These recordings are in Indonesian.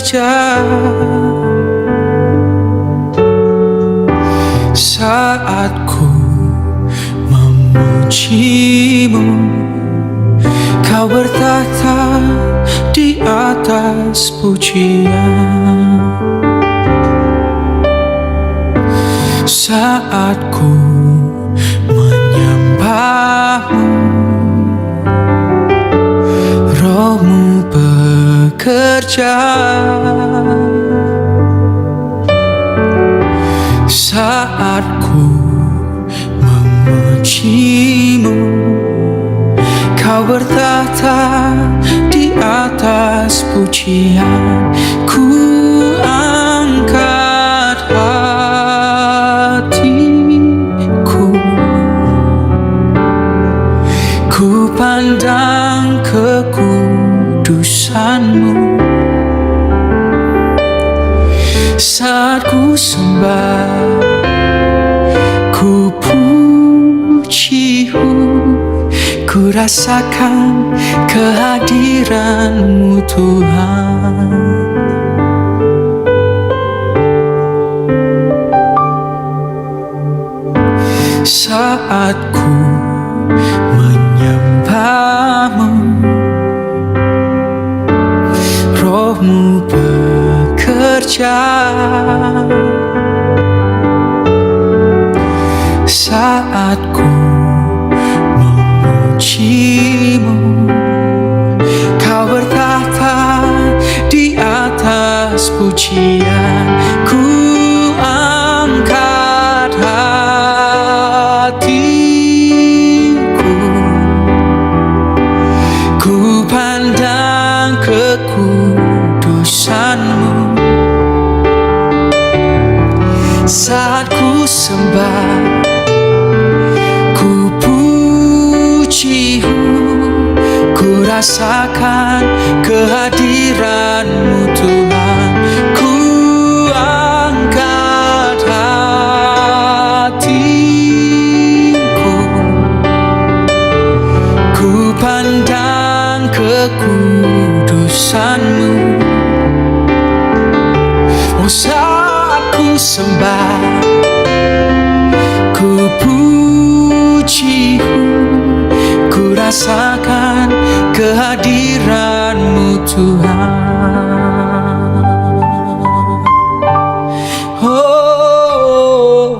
bekerja. Saat ku memujimu, kau bertata di atas pujian. Saat ku menyembahmu, rohmu bekerja. Saat ku memujimu, kau bertata di atas pujian. Ku angkat hatiku, ku pandang kekudusanmu. Saat ku sembah, ku pujimu, ku rasakan kehadiran-Mu Tuhan. Saat ku menyembah-Mu, roh-Mu bekerja. Saat ku memujimu, kau bertata di atas pujian. Ku angkat hatiku, ku pandang kekudusan-Mu. Saat ku sembah, ku pujimu, ku rasakan kehadiran-Mu Tuhan. Ku angkat hatiku, ku pandang kekudusan-Mu. Oh, saat ku sembah, ku pujimu, ku rasakan kehadiran-Mu Tuhan. Oh,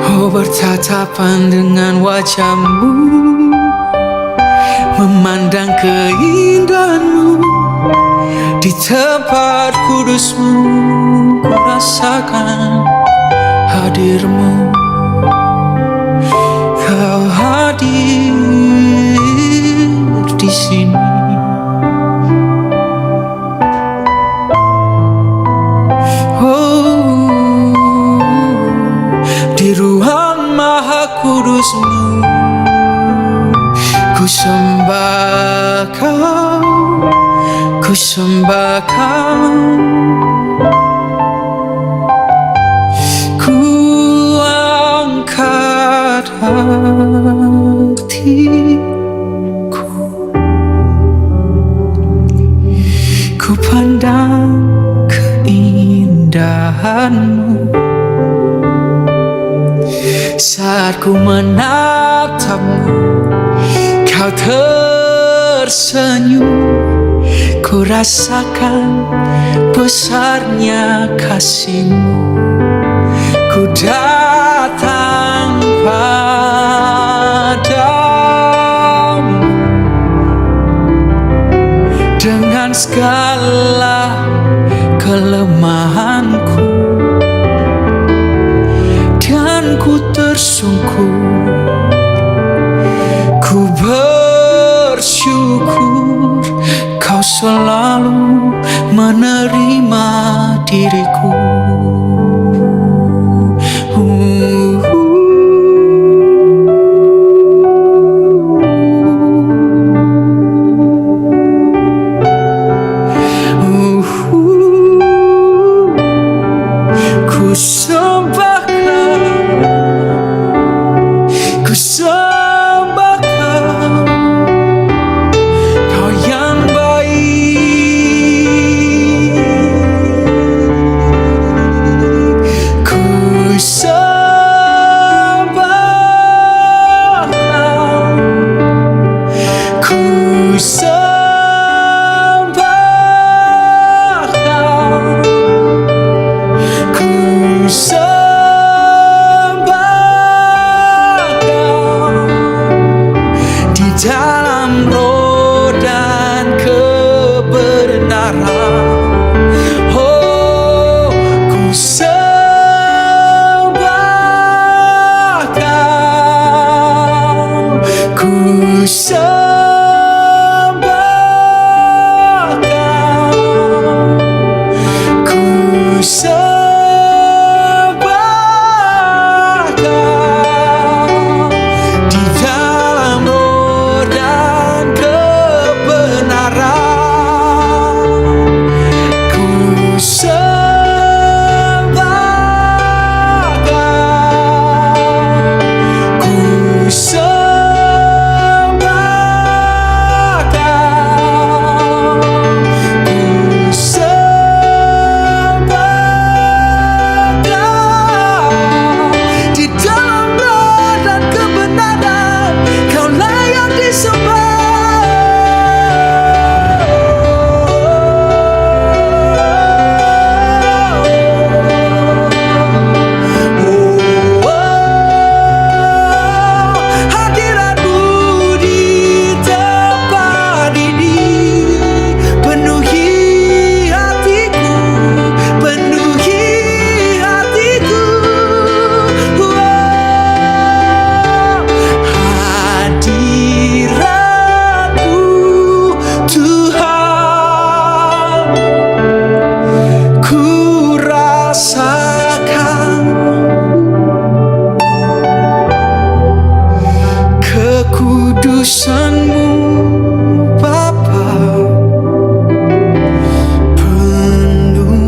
oh, bertatapan dengan wajah-Mu, memandang keindahan-Mu di tempat kudus-Mu. Ku rasakan hadir-Mu, Kau hadir di sini. Oh, di ruang maha kudus-Mu, ku sembah Kau, ku sembah Kau. Ku angkat hatiku, ku pandang keindahan-Mu. Saat ku menatap-Mu, Kau tersenyum, ku rasakan besarnya kasih-Mu. Ku datang padamu dengan segala kelemahanku, dan ku tersungkur, ku bersyukur Kau selalu menerima diriku. So kekudusanmu Bapa, penuhiku.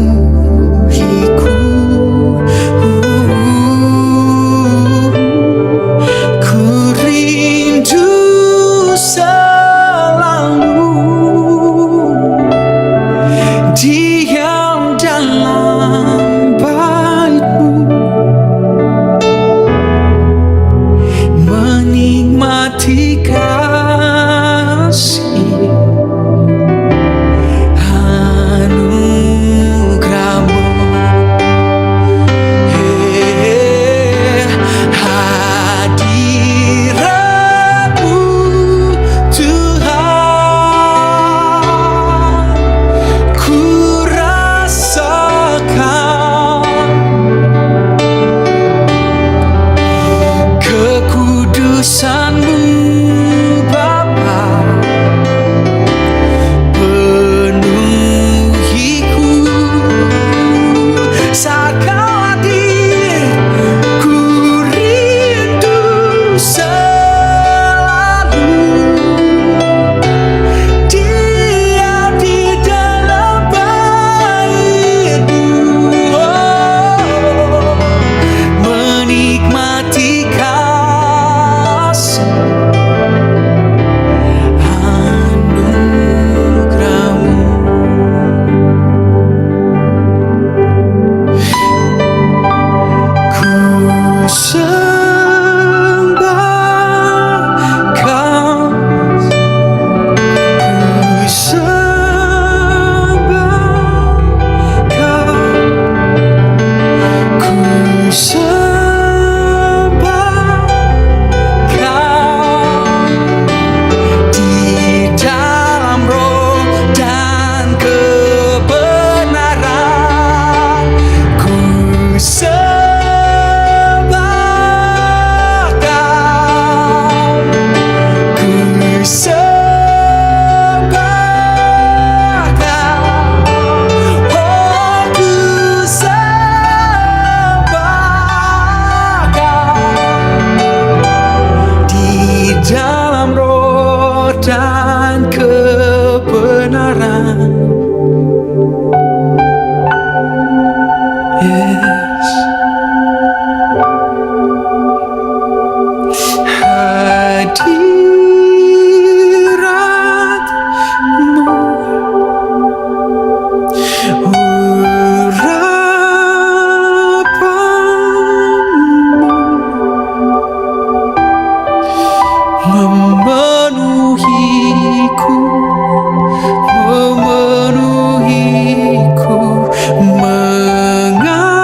Ku rindu selalu diam dalam bait-Mu, menikmati kasih anugerah-Mu. Hadirat-Mu Tuhan, ku rasakan kekudusan-Mu Bapa, penuhiku. Saat Kau hadir, ku rindu selalu diam di dalam bait-Mu, menikmati kasih anugerah-Mu. Ku sembah Kau, ku sembah Kau, ku sembah Kau di dalam roh dan kebenaran. Ku sembah Kau, ku sembah Kau, oh ku sembah Kau di dalam roh dan kebenaran. Yes. Hadirat-Mu, urapan-Mu memenuhiku, memenuhiku, mengalirlah,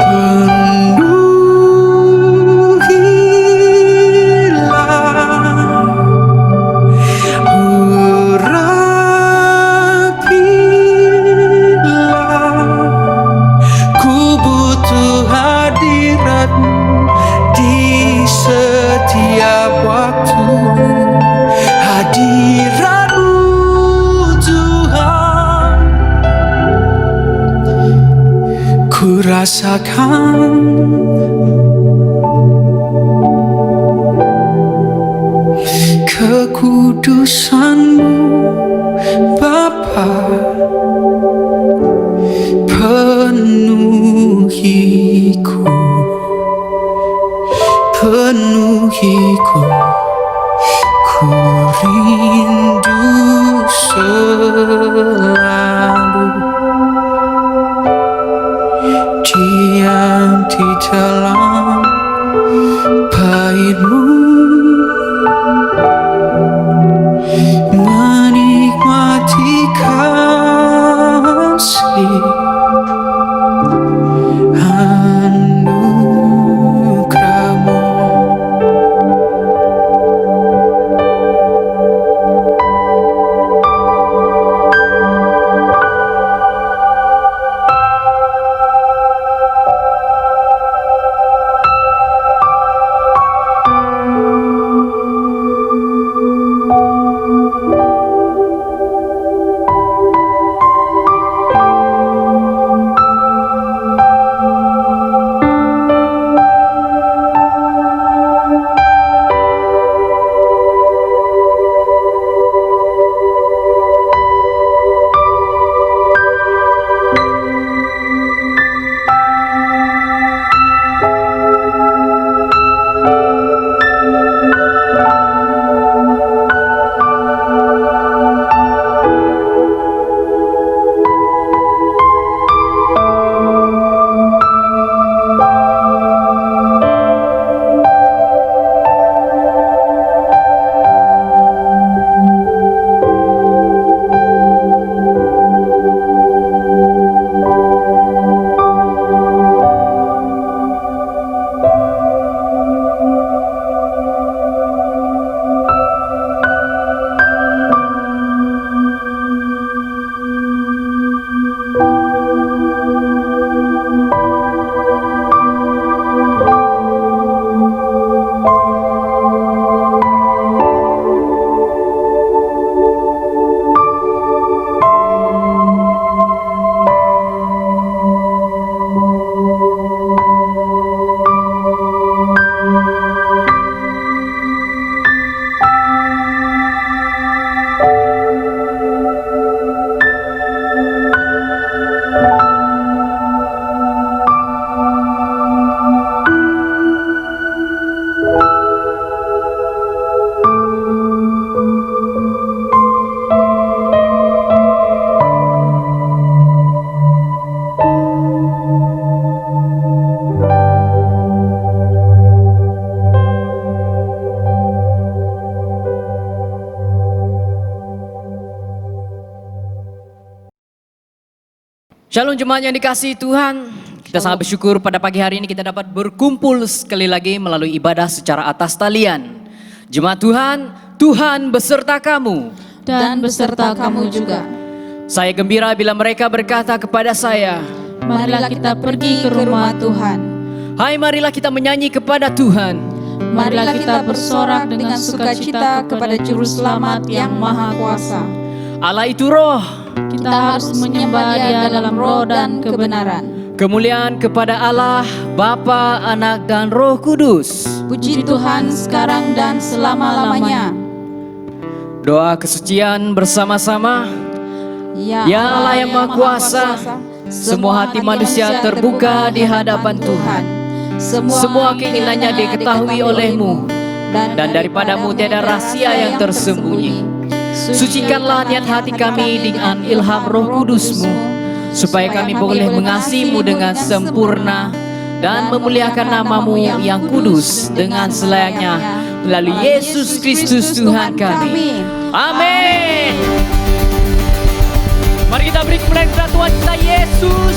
penuhilah, urapilah. Ku butuh hadirat-Mu di setiap waktu. Hadirat-Mu Tuhan, ku rasakan kekudusan-Mu Bapa, penuhiku, penuhiku. Ku rindu selalu diam di dalam bait-Mu, menikmati kasih anugerah-Mu. Shalom jemaat yang dikasihi Tuhan. Kita sangat bersyukur pada pagi hari ini kita dapat berkumpul sekali lagi melalui ibadah secara atas talian. Jemaat Tuhan, Tuhan beserta kamu dan beserta kamu juga. Saya gembira bila mereka berkata kepada saya, marilah kita pergi ke rumah Tuhan. hai, marilah kita menyanyi kepada Tuhan. Marilah kita bersorak dengan sukacita kepada Juru Selamat yang Maha Kuasa. Allah itu roh. Kita harus menyembah Dia dalam roh dan kebenaran. Kemuliaan kepada Allah, Bapa, Anak, dan Roh Kudus. Puji Tuhan sekarang dan selama-lamanya. Doa kesucian bersama-sama. Ya Allah yang Maha Kuasa, semua hati manusia terbuka di hadapan Tuhan. Semua keinginannya diketahui oleh-Mu, dan daripadamu tiada rahasia yang tersembunyi. Sucikanlah niat hati kami dengan ilham Roh Kudus-Mu, supaya kami boleh mengasihi-Mu dengan sempurna dan memuliakan nama-Mu yang kudus dengan selayaknya melalui Yesus Kristus Tuhan kami. Amin. Mari kita beri kemuliaan kepada Tuhan kita Yesus.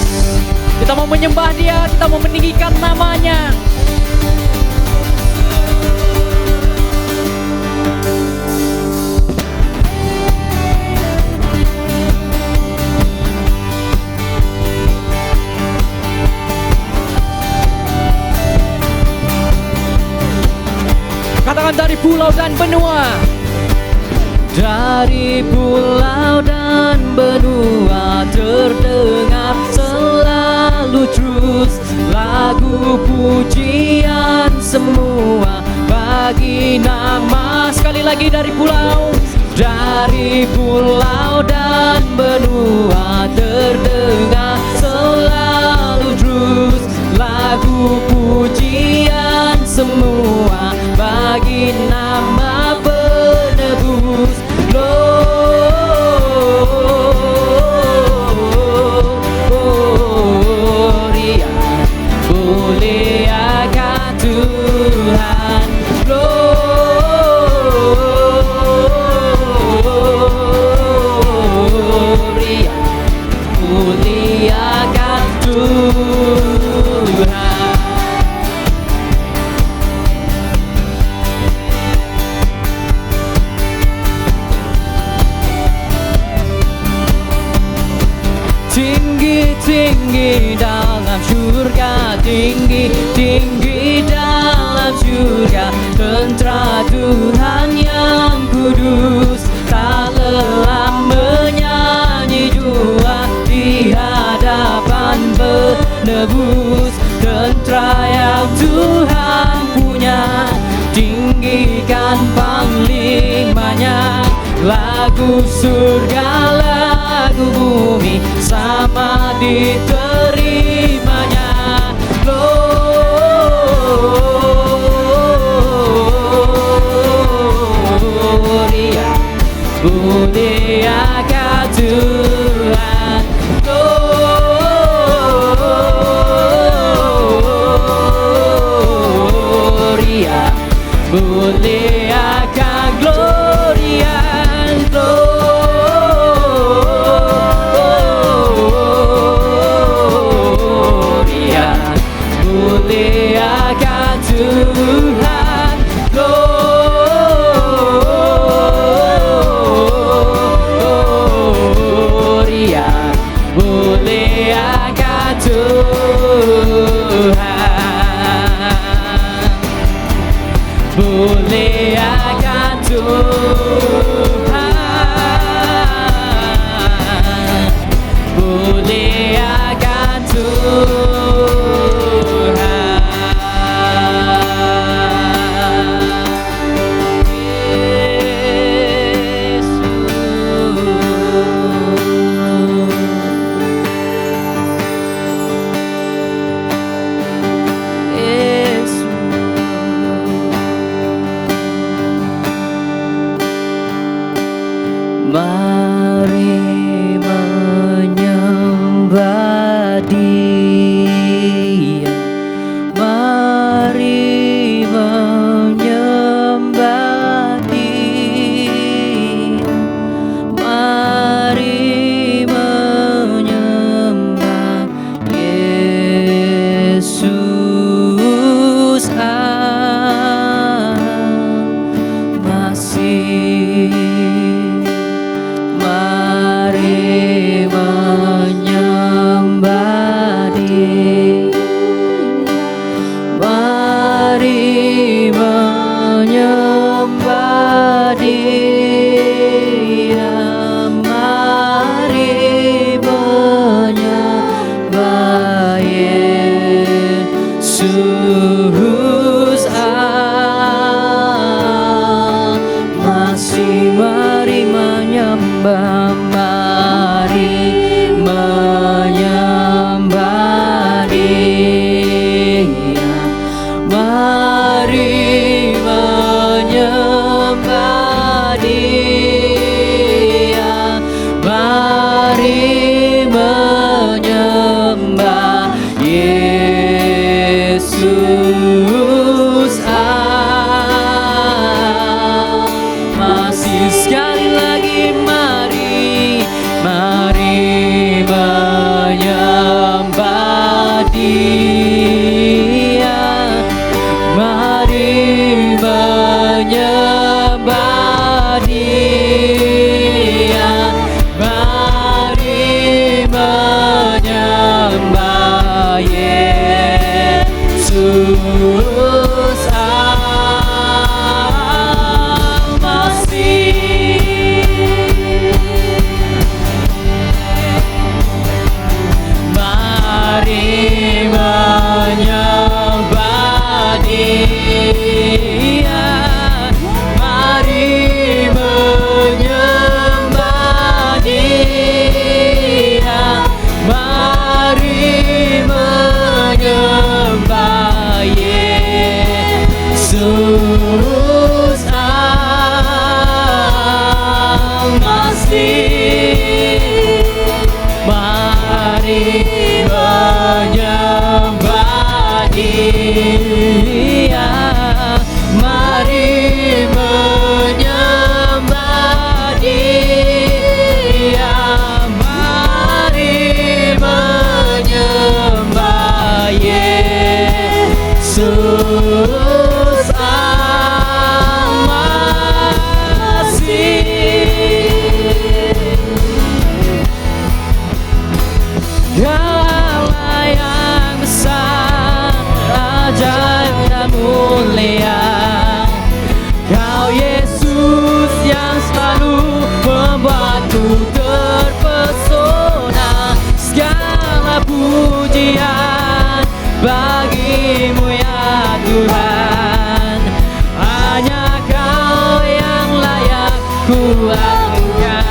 Kita mau menyembah Dia, kita mau meninggikan nama-Nya. Katakan dari pulau dan benua. Dari pulau dan benua terdengar selalu terus lagu pujian semua bagi nama. Sekali lagi dari pulau. Dari pulau dan benua terdengar selalu terus lagu pujian semua bagi nama penebus. Gloria, muliakan Tuhan. Gloria, muliakan Tuhan. Tinggi dalam surga, tinggi dalam surga, tentara Tuhan yang kudus, tak lelah menyanyi jua di hadapan penebus. Tentara yang Tuhan punya, tinggikan panglimanya. Lagu surga, lagu bumi, sama diterimanya. Gloria, muliakan Tuhan. Gloria, muliakan Gloria. Muliakan Tuhan. Gloria, muliakan Tuhan. Muliakan Tuhan. Muliakan Tuhan. Mari menyembah Dia, mari menyembah Dia, mari menyembah menyembah Dia, mari menyembah Dia, mari menyembah Yesus Al-Masih. Kau Allah yang besar, ajaib dan mulia. Kau Yesus yang selalu membuatku terpesona. Segala pujian bagimu ya Tuhan. Hanya Kau yang layak ku agungkan.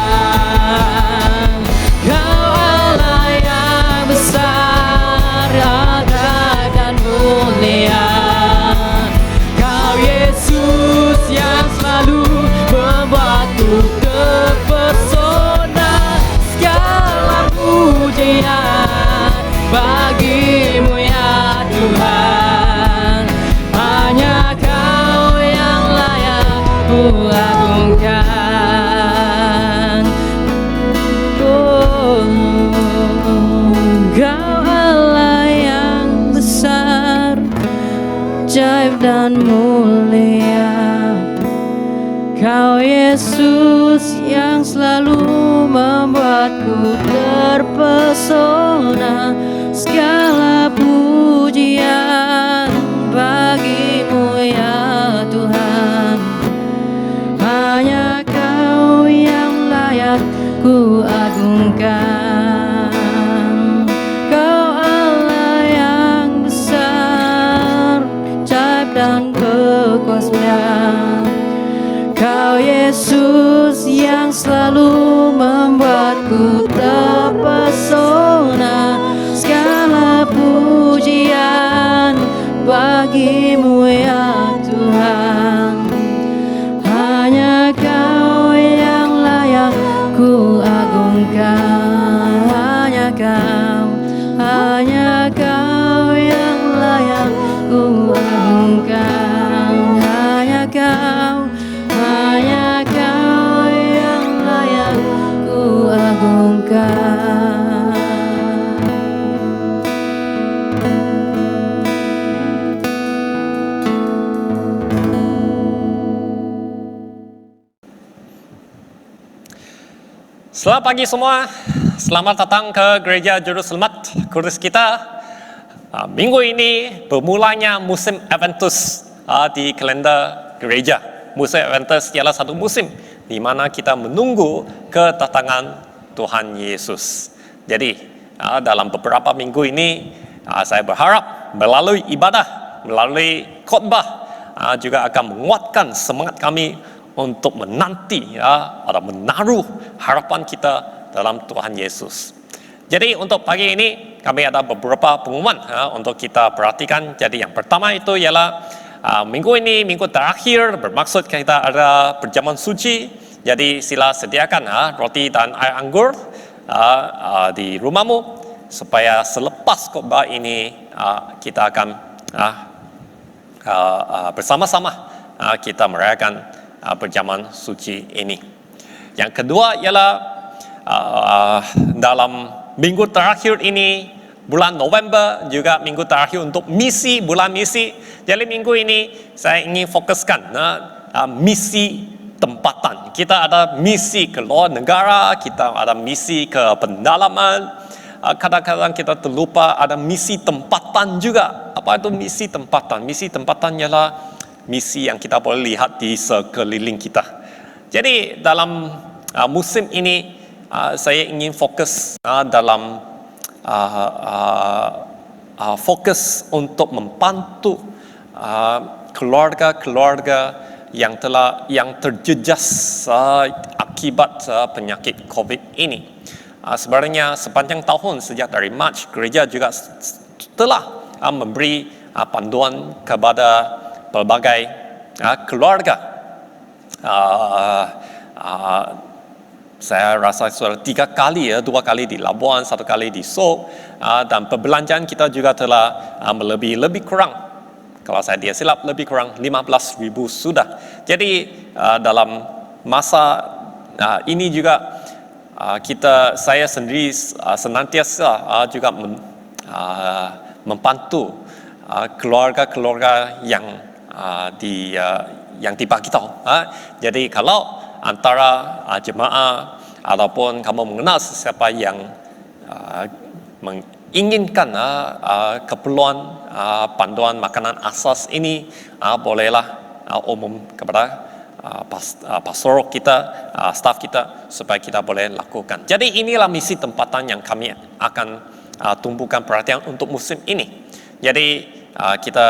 Kau Allah yang besar, ajaib dan mulia. Kau Yesus yang selalu membuatku terpesona. Segala pujian bagimu ya Tuhan. Hanya Kau yang layak ku agungkan. Oh, Kau Allah yang besar, ajaib dan mulia. Kau Yesus yang selalu membuatku terpesona. Segala pujian bagimu ya Tuhan. Hanya Kau yang layak ku agungkan. Kau Allah yang besar, ajaib dan kekuasaan. Kau Yesus yang selalu membuatku terpesona. Segala pujian bagimu ya Tuhan. Hanya Kau yang layak ku agungkan. Hanya Kau yang layak ku agungkan. Hanya Kau yang layak ku agungkan. Selamat pagi semua. Selamat datang ke Gereja Juru Selamat Kudus kita. Minggu ini bermulanya musim Adventus di kalender gereja. Musim Adventus ialah satu musim di mana kita menunggu kedatangan Tuhan Yesus. Jadi dalam beberapa minggu ini saya berharap melalui ibadah, melalui khotbah juga akan menguatkan semangat kami untuk menanti atau menaruh harapan kita dalam Tuhan Yesus. Jadi untuk pagi ini kami ada beberapa pengumuman untuk kita perhatikan. Jadi yang pertama itu ialah minggu ini, minggu terakhir, bermaksud kita ada perjamuan suci. Jadi sila sediakan roti dan air anggur di rumahmu, supaya selepas khotbah ini kita akan bersama-sama kita merayakan perjamuan suci ini. Yang kedua ialah dalam minggu terakhir ini, bulan November, juga minggu terakhir untuk misi, bulan misi. Jadi minggu ini saya ingin fokuskan misi tempatan. Kita ada misi ke luar negara, kita ada misi ke pendalaman. Kadang-kadang kita terlupa ada misi tempatan juga. Apa itu misi tempatan? Misi tempatan ialah misi yang kita boleh lihat di sekeliling kita. Jadi dalam musim ini saya ingin fokus dalam fokus untuk membantu keluarga-keluarga yang terjejas akibat penyakit COVID ini. Sebenarnya sepanjang tahun sejak dari Mac, gereja juga telah memberi panduan kepada pelbagai keluarga Saya rasa sudah 3 kali 2 kali di Labuan, 1 kali di Sok, dan perbelanjaan kita juga telah lebih kurang, kalau saya tidak silap lebih kurang 15,000 sudah. Jadi dalam masa ini juga saya sendiri senantiasa juga membantu keluarga-keluarga yang dibagi tahu. Jadi kalau antara jemaah ataupun kamu mengenal sesiapa yang menginginkan keperluan bantuan makanan asas ini, bolehlah umum kepada pastor kita, staf kita, supaya kita boleh lakukan. Jadi inilah misi tempatan yang kami akan tumbuhkan perhatian untuk musim ini. Jadi kita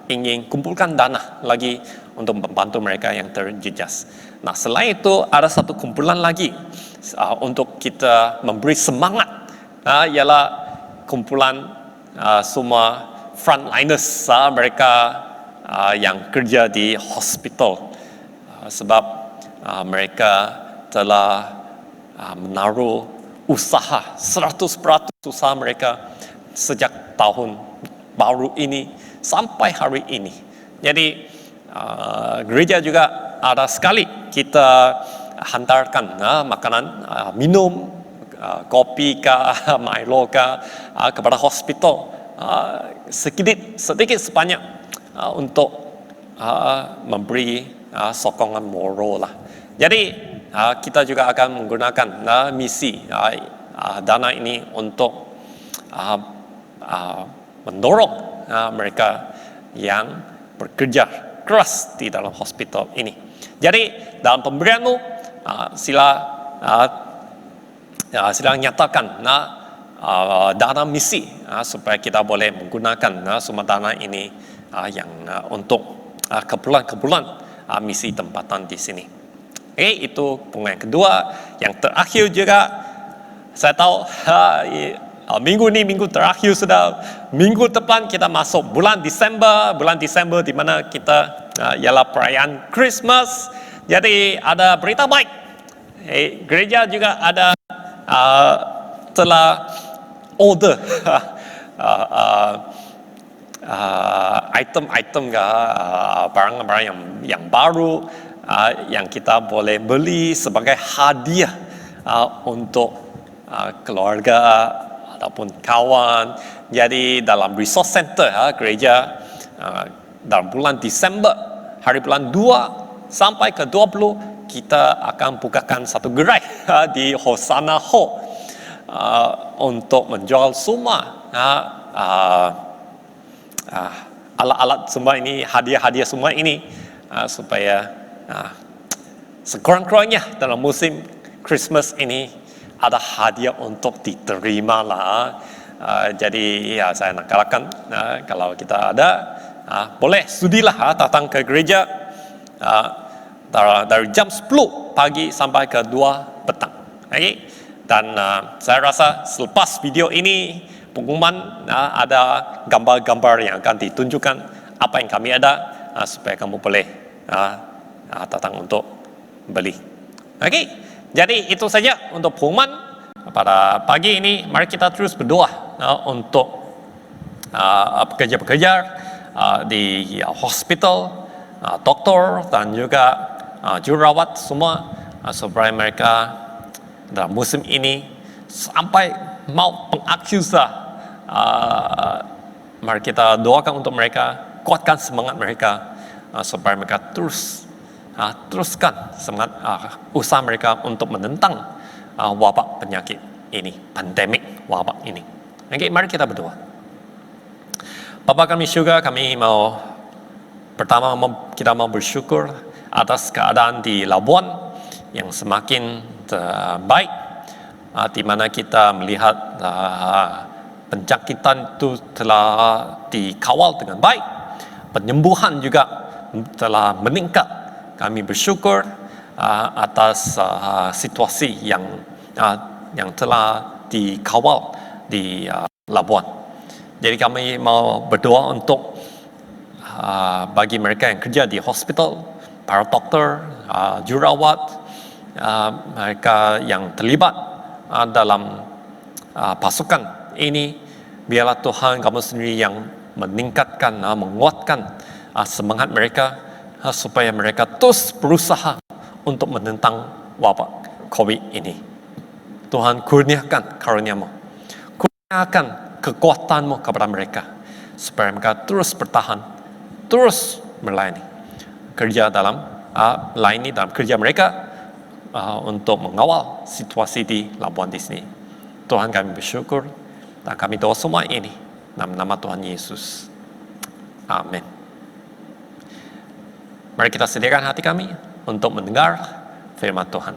ingin kumpulkan dana lagi untuk membantu mereka yang terjejas. Nah, selain itu ada satu kumpulan lagi untuk kita memberi semangat, ialah kumpulan semua frontliners, mereka yang kerja di hospital, sebab mereka telah menaruh usaha 100% usaha mereka sejak tahun baru ini sampai hari ini. Jadi gereja juga ada sekali kita hantarkan makanan, minum, kopi kah, Milo kah, kepada hospital, sedikit sebanyak, untuk memberi sokongan moral lah. Jadi kita juga akan menggunakan misi dana ini untuk mendorong mereka yang bekerja keras di dalam hospital ini. Jadi dalam pemberianmu, sila nyatakan dana misi, supaya kita boleh menggunakan semua dana ini yang untuk keperluan misi tempatan di sini. Itu poin yang kedua. Yang terakhir juga, saya tahu minggu ini minggu terakhir sudah. Minggu depan kita masuk bulan Disember di mana kita ialah perayaan Christmas. Jadi ada berita baik. Gereja juga ada telah order item-item barang-barang yang baru, yang kita boleh beli sebagai hadiah untuk keluarga ataupun kawan. Jadi dalam resource center gereja, dalam bulan Disember, hari bulan 2 sampai ke 20, kita akan bukakan satu gerai di Hosanna Hall untuk menjual semua alat-alat semua ini, hadiah-hadiah semua ini, supaya sekurang-kurangnya dalam musim Christmas ini ada hadiah untuk diterima lah. Jadi saya nak katakan, kalau kita ada, boleh sudilah datang ke gereja dari jam 10 pagi sampai ke 2 petang. Dan saya rasa selepas video ini, pengumuman, ada gambar-gambar yang akan ditunjukkan apa yang kami ada, supaya kamu boleh datang untuk beli. Jadi itu saja untuk pengumuman pada pagi ini. Mari kita terus berdoa untuk pekerja-pekerja di hospital, doktor dan juga jururawat semua, supaya mereka dalam musim ini sampai mau pengakhir, mari kita doakan untuk mereka, kuatkan semangat mereka, supaya mereka teruskan semangat usaha mereka untuk menentang wabak penyakit ini, pandemik wabak ini. Mari kita berdoa. Bapa kami syurga, pertama kita mau bersyukur atas keadaan di Labuan yang semakin baik, di mana kita melihat penjangkitan itu telah dikawal dengan baik, penyembuhan juga telah meningkat. Kami bersyukur atas situasi yang telah dikawal di Labuan. Jadi kami mau berdoa untuk bagi mereka yang kerja di hospital, para dokter, jururawat, mereka yang terlibat dalam pasukan ini, biarlah Tuhan kamu sendiri yang meningkatkan, menguatkan semangat mereka supaya mereka terus berusaha untuk menentang wabak COVID ini. Tuhan, kurniakan karunia-Mu, kurniakan kekuatan-Mu kepada mereka supaya mereka terus bertahan, terus melayani dalam kerja mereka untuk mengawal situasi di Labuan di sini. Tuhan, kami bersyukur dan kami doa semua ini dalam nama Tuhan Yesus. Amin. Mari kita sediakan hati kami untuk mendengar firman Tuhan.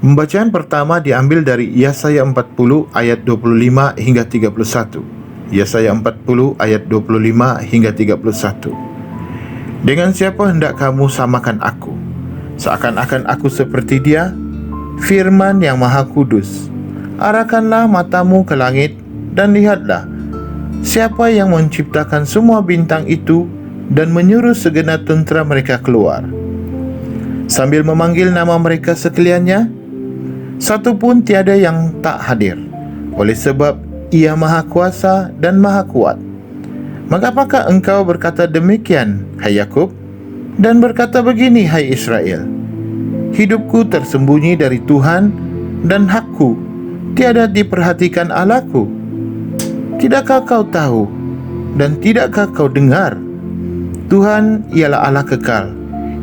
Pembacaan pertama diambil dari Yesaya 40 ayat 25 hingga 31. Yesaya 40 ayat 25 hingga 31. Dengan siapa hendak kamu samakan aku? Seakan-akan aku seperti dia? Firman yang Maha Kudus. Arahkanlah matamu ke langit dan lihatlah, siapa yang menciptakan semua bintang itu dan menyuruh segenap tentera mereka keluar, sambil memanggil nama mereka sekaliannya, satu pun tiada yang tak hadir, oleh sebab Ia Maha Kuasa dan Maha Kuat. Mengapakah engkau berkata demikian, hai Yakub, dan berkata begini, hai Israel? Hidupku tersembunyi dari Tuhan, dan hakku tiada diperhatikan Allahku. Tidakkah kau tahu, dan tidakkah kau dengar? Tuhan ialah Allah kekal,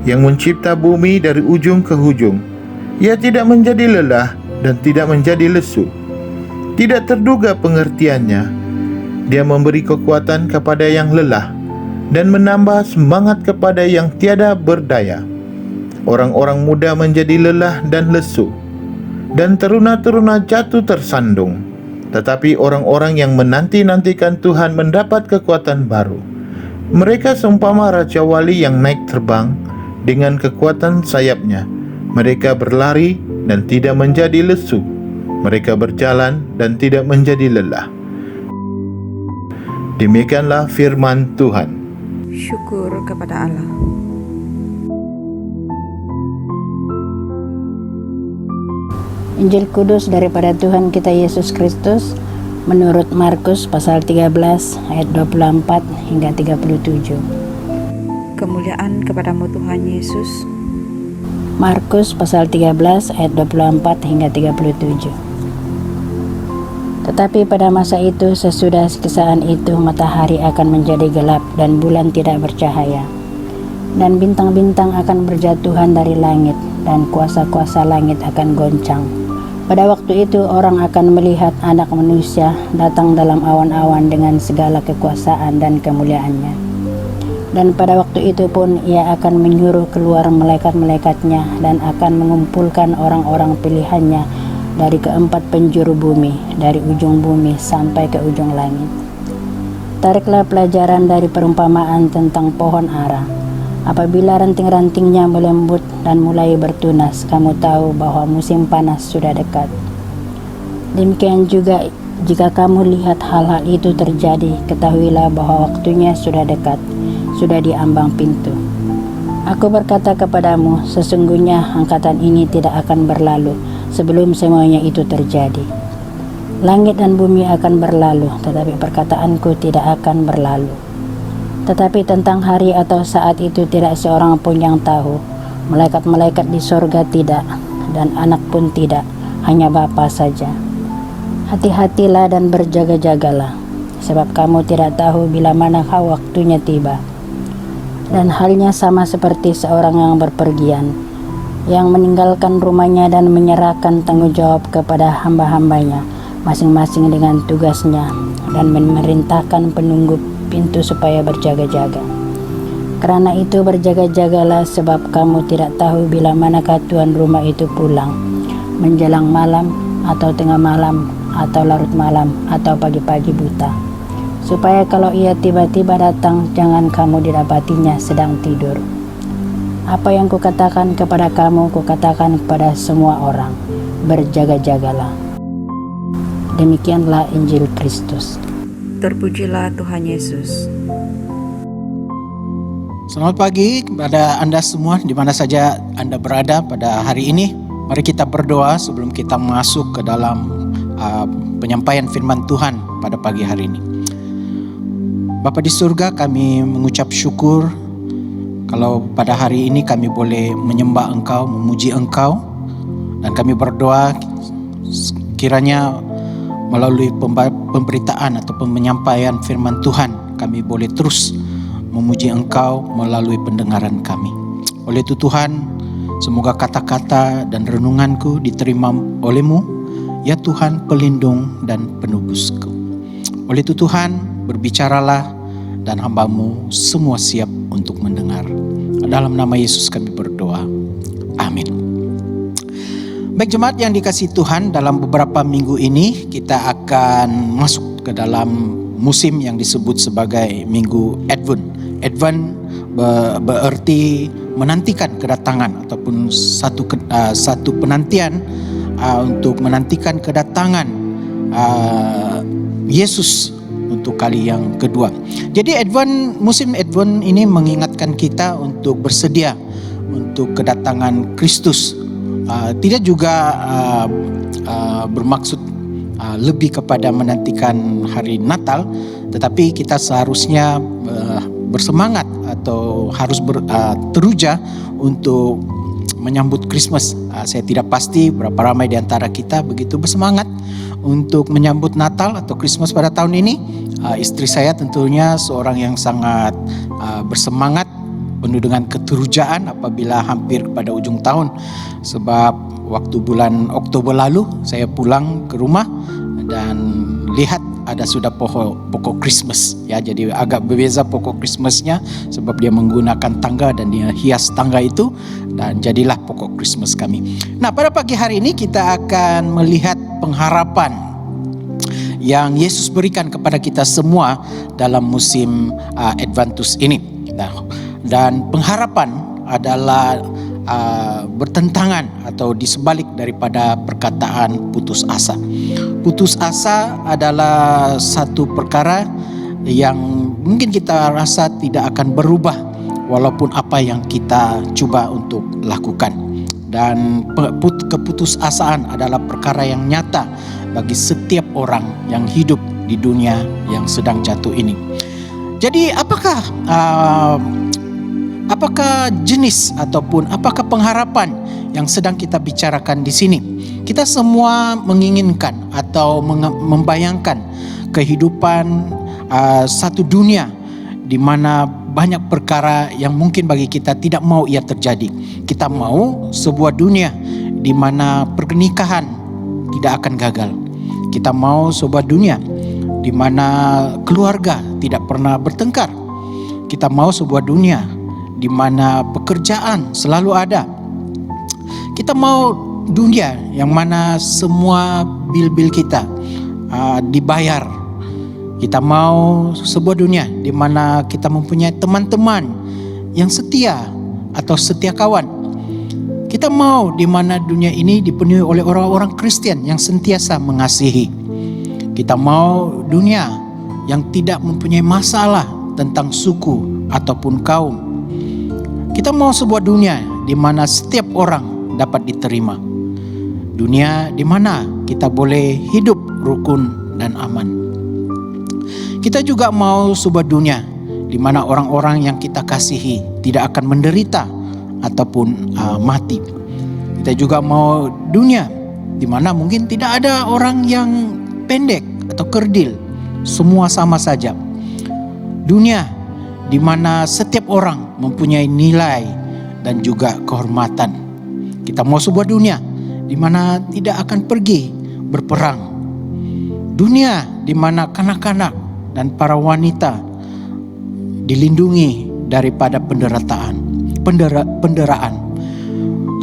yang mencipta bumi dari ujung ke ujung. Ia tidak menjadi lelah dan tidak menjadi lesu. Tidak terduga pengertiannya. Dia memberi kekuatan kepada yang lelah dan menambah semangat kepada yang tiada berdaya. Orang-orang muda menjadi lelah dan lesu, dan teruna-teruna jatuh tersandung. Tetapi orang-orang yang menanti-nantikan Tuhan mendapat kekuatan baru. Mereka seumpama Raja Wali yang naik terbang dengan kekuatan sayapnya. Mereka berlari dan tidak menjadi lesu. Mereka berjalan dan tidak menjadi lelah. Demikianlah firman Tuhan. Syukur kepada Allah. Injil Kudus daripada Tuhan kita Yesus Kristus menurut Markus pasal 13 ayat 24 hingga 37. Kemuliaan kepadamu Tuhan Yesus. Markus pasal 13 ayat 24 hingga 37. Tetapi pada masa itu, sesudah kisaan itu, matahari akan menjadi gelap dan bulan tidak bercahaya, dan bintang-bintang akan berjatuhan dari langit, dan kuasa-kuasa langit akan goncang. Pada waktu itu orang akan melihat Anak Manusia datang dalam awan-awan dengan segala kekuasaan dan kemuliaannya. Dan pada waktu itu pun Ia akan menyuruh keluar malaikat-malaikatnya dan akan mengumpulkan orang-orang pilihannya dari keempat penjuru bumi, dari ujung bumi sampai ke ujung langit. Tariklah pelajaran dari perumpamaan tentang pohon ara. Apabila ranting-rantingnya melembut dan mulai bertunas, kamu tahu bahwa musim panas sudah dekat. Demikian juga jika kamu lihat hal-hal itu terjadi, ketahuilah bahwa waktunya sudah dekat, sudah di ambang pintu. Aku berkata kepadamu, sesungguhnya angkatan ini tidak akan berlalu sebelum semuanya itu terjadi. Langit dan bumi akan berlalu, tetapi perkataanku tidak akan berlalu. Tetapi tentang hari atau saat itu tidak seorang pun yang tahu, malaikat-malaikat di sorga tidak, dan anak pun tidak, hanya Bapa saja. Hati-hatilah dan berjaga-jagalah, sebab kamu tidak tahu bila manakah waktunya tiba. Dan halnya sama seperti seorang yang berpergian, yang meninggalkan rumahnya dan menyerahkan tanggung jawab kepada hamba-hambanya, masing-masing dengan tugasnya, dan memerintahkan penunggu pintu supaya berjaga-jaga. Karena itu berjaga-jagalah, sebab kamu tidak tahu bila manakah tuan rumah itu pulang, menjelang malam, atau tengah malam, atau larut malam, atau pagi-pagi buta. Supaya kalau ia tiba-tiba datang, jangan kamu didapatinya sedang tidur. Apa yang kukatakan kepada kamu, kukatakan kepada semua orang, berjaga-jagalah. Demikianlah Injil Kristus. Terpujilah Tuhan Yesus. Selamat pagi kepada Anda semua di mana saja Anda berada pada hari ini. Mari kita berdoa sebelum kita masuk ke dalam penyampaian firman Tuhan pada pagi hari ini. Bapa di surga, kami mengucap syukur kalau pada hari ini kami boleh menyembah Engkau, memuji Engkau, dan kami berdoa kiranya melalui pemberitaan atau penyampaian firman Tuhan kami boleh terus memuji Engkau melalui pendengaran kami. Oleh itu Tuhan, semoga kata-kata dan renunganku diterima oleh-Mu, ya Tuhan pelindung dan penebusku. Oleh itu Tuhan, berbicaralah dan hamba-Mu semua siap untuk mendengar. Dalam nama Yesus kami berdoa. Amin. Baik jemaat yang dikasihi Tuhan, dalam beberapa minggu ini kita akan masuk ke dalam musim yang disebut sebagai Minggu Advent. Advent berarti menantikan kedatangan ataupun satu penantian untuk menantikan kedatangan Yesus untuk kali yang kedua. Jadi musim Advent ini mengingatkan kita untuk bersedia untuk kedatangan Kristus. Tidak juga bermaksud lebih kepada menantikan hari Natal, tetapi kita seharusnya bersemangat atau harus teruja untuk menyambut Christmas. Saya tidak pasti berapa ramai di antara kita begitu bersemangat untuk menyambut Natal atau Christmas pada tahun ini. Istri saya tentunya seorang yang sangat bersemangat, penuh dengan keterujaan apabila hampir pada ujung tahun. Sebab waktu bulan Oktober lalu saya pulang ke rumah dan lihat ada sudah pokok Christmas ya. Jadi agak berbeza pokok Christmasnya sebab dia menggunakan tangga dan dia hias tangga itu, dan jadilah pokok Christmas kami. Nah, pada pagi hari ini kita akan melihat pengharapan yang Yesus berikan kepada kita semua dalam musim Adventus ini. Dan pengharapan adalah bertentangan atau di sebalik daripada perkataan putus asa. Putus asa adalah satu perkara yang mungkin kita rasa tidak akan berubah walaupun apa yang kita coba untuk lakukan. Dan keputusasaan adalah perkara yang nyata bagi setiap orang yang hidup di dunia yang sedang jatuh ini. Jadi apakah jenis ataupun apakah pengharapan yang sedang kita bicarakan di sini? Kita semua menginginkan atau membayangkan kehidupan satu dunia di mana banyak perkara yang mungkin bagi kita tidak mau ia terjadi. Kita mau sebuah dunia di mana pernikahan tidak akan gagal. Kita mau sebuah dunia di mana keluarga tidak pernah bertengkar. Kita mau sebuah dunia di mana pekerjaan selalu ada. Kita mau dunia yang mana semua bil-bil kita dibayar. Kita mau sebuah dunia di mana kita mempunyai teman-teman yang setia atau setia kawan. Kita mau di mana dunia ini dipenuhi oleh orang-orang Kristen yang sentiasa mengasihi. Kita mau dunia yang tidak mempunyai masalah tentang suku ataupun kaum. Kita mau sebuah dunia di mana setiap orang dapat diterima. Dunia di mana kita boleh hidup rukun dan aman. Kita juga mau sebuah dunia di mana orang-orang yang kita kasihi tidak akan menderita ataupun mati. Kita juga mau dunia di mana mungkin tidak ada orang yang pendek atau kerdil. Semua sama saja. Dunia di mana setiap orang mempunyai nilai dan juga kehormatan. Kita mau sebuah dunia di mana tidak akan pergi berperang. Dunia di mana kanak-kanak dan para wanita dilindungi daripada penderaan.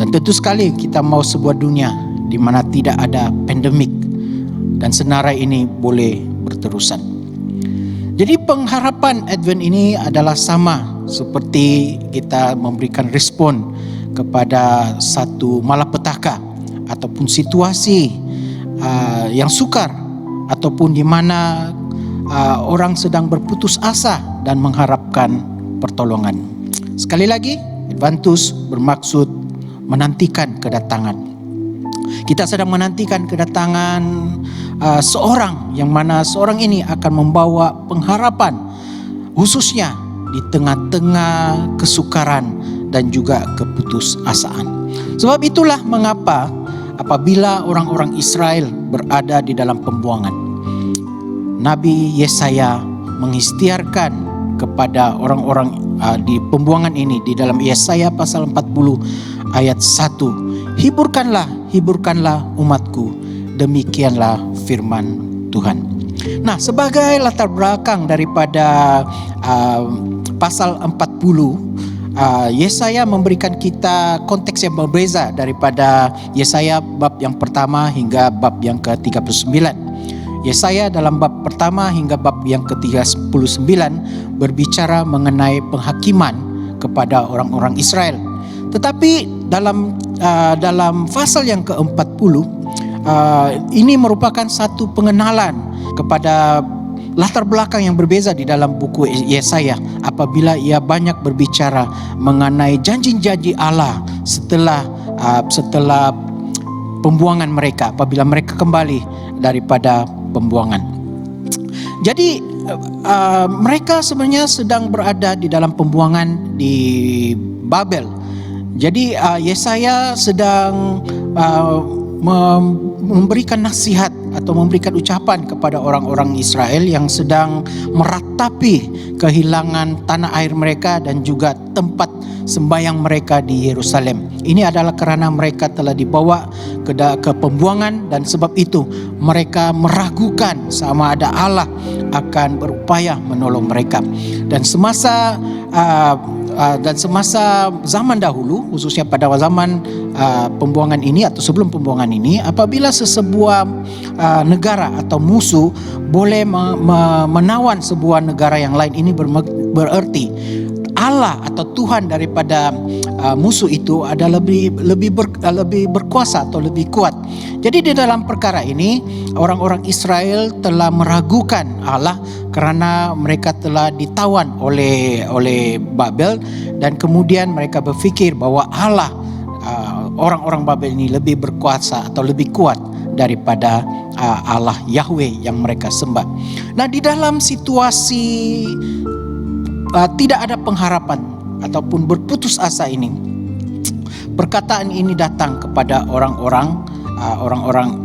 Dan tentu sekali kita mau sebuah dunia di mana tidak ada pandemik dan senarai ini boleh berterusan. Jadi pengharapan Advent ini adalah sama seperti kita memberikan respon kepada satu malapetaka ataupun situasi yang sukar ataupun di mana orang sedang berputus asa dan mengharapkan pertolongan. Sekali lagi, Adventus bermaksud menantikan kedatangan. Kita sedang menantikan kedatangan seorang yang mana seorang ini akan membawa pengharapan, khususnya di tengah-tengah kesukaran dan juga keputusasaan. Sebab itulah mengapa apabila orang-orang Israel berada di dalam pembuangan, Nabi Yesaya mengikhtiarkan kepada orang-orang di pembuangan ini di dalam Yesaya pasal 40 ayat 1, hiburkanlah umatku, demikianlah firman Tuhan. Nah, sebagai latar belakang daripada pasal 40, Yesaya memberikan kita konteks yang berbeza daripada Yesaya bab yang pertama hingga bab yang ke-39. Yesaya dalam bab pertama hingga bab yang ke-39 berbicara mengenai penghakiman kepada orang-orang Israel. Tetapi dalam pasal yang ke-40 ini merupakan satu pengenalan kepada latar belakang yang berbeza di dalam buku Yesaya apabila ia banyak berbicara mengenai janji-janji Allah setelah pembuangan mereka, apabila mereka kembali daripada pembuangan. Jadi mereka sebenarnya sedang berada di dalam pembuangan di Babel. Jadi Yesaya sedang memberikan nasihat atau memberikan ucapan kepada orang-orang Israel yang sedang meratapi kehilangan tanah air mereka dan juga tempat sembahyang mereka di Yerusalem. Ini adalah kerana mereka telah dibawa ke pembuangan, dan sebab itu mereka meragukan sama ada Allah akan berupaya menolong mereka. Dan semasa zaman dahulu, khususnya pada zaman pembuangan ini atau sebelum pembuangan ini, apabila sesebuah negara atau musuh boleh menawan sebuah negara yang lain, ini berarti Allah atau Tuhan daripada musuh itu ada lebih berkuasa atau lebih kuat. Jadi di dalam perkara ini orang-orang Israel telah meragukan Allah kerana mereka telah ditawan oleh Babel, dan kemudian mereka berfikir bahwa Allah orang-orang Babel ini lebih berkuasa atau lebih kuat daripada Allah Yahweh yang mereka sembah. Nah, di dalam situasi tidak ada pengharapan ataupun berputus asa ini, perkataan ini datang kepada orang-orang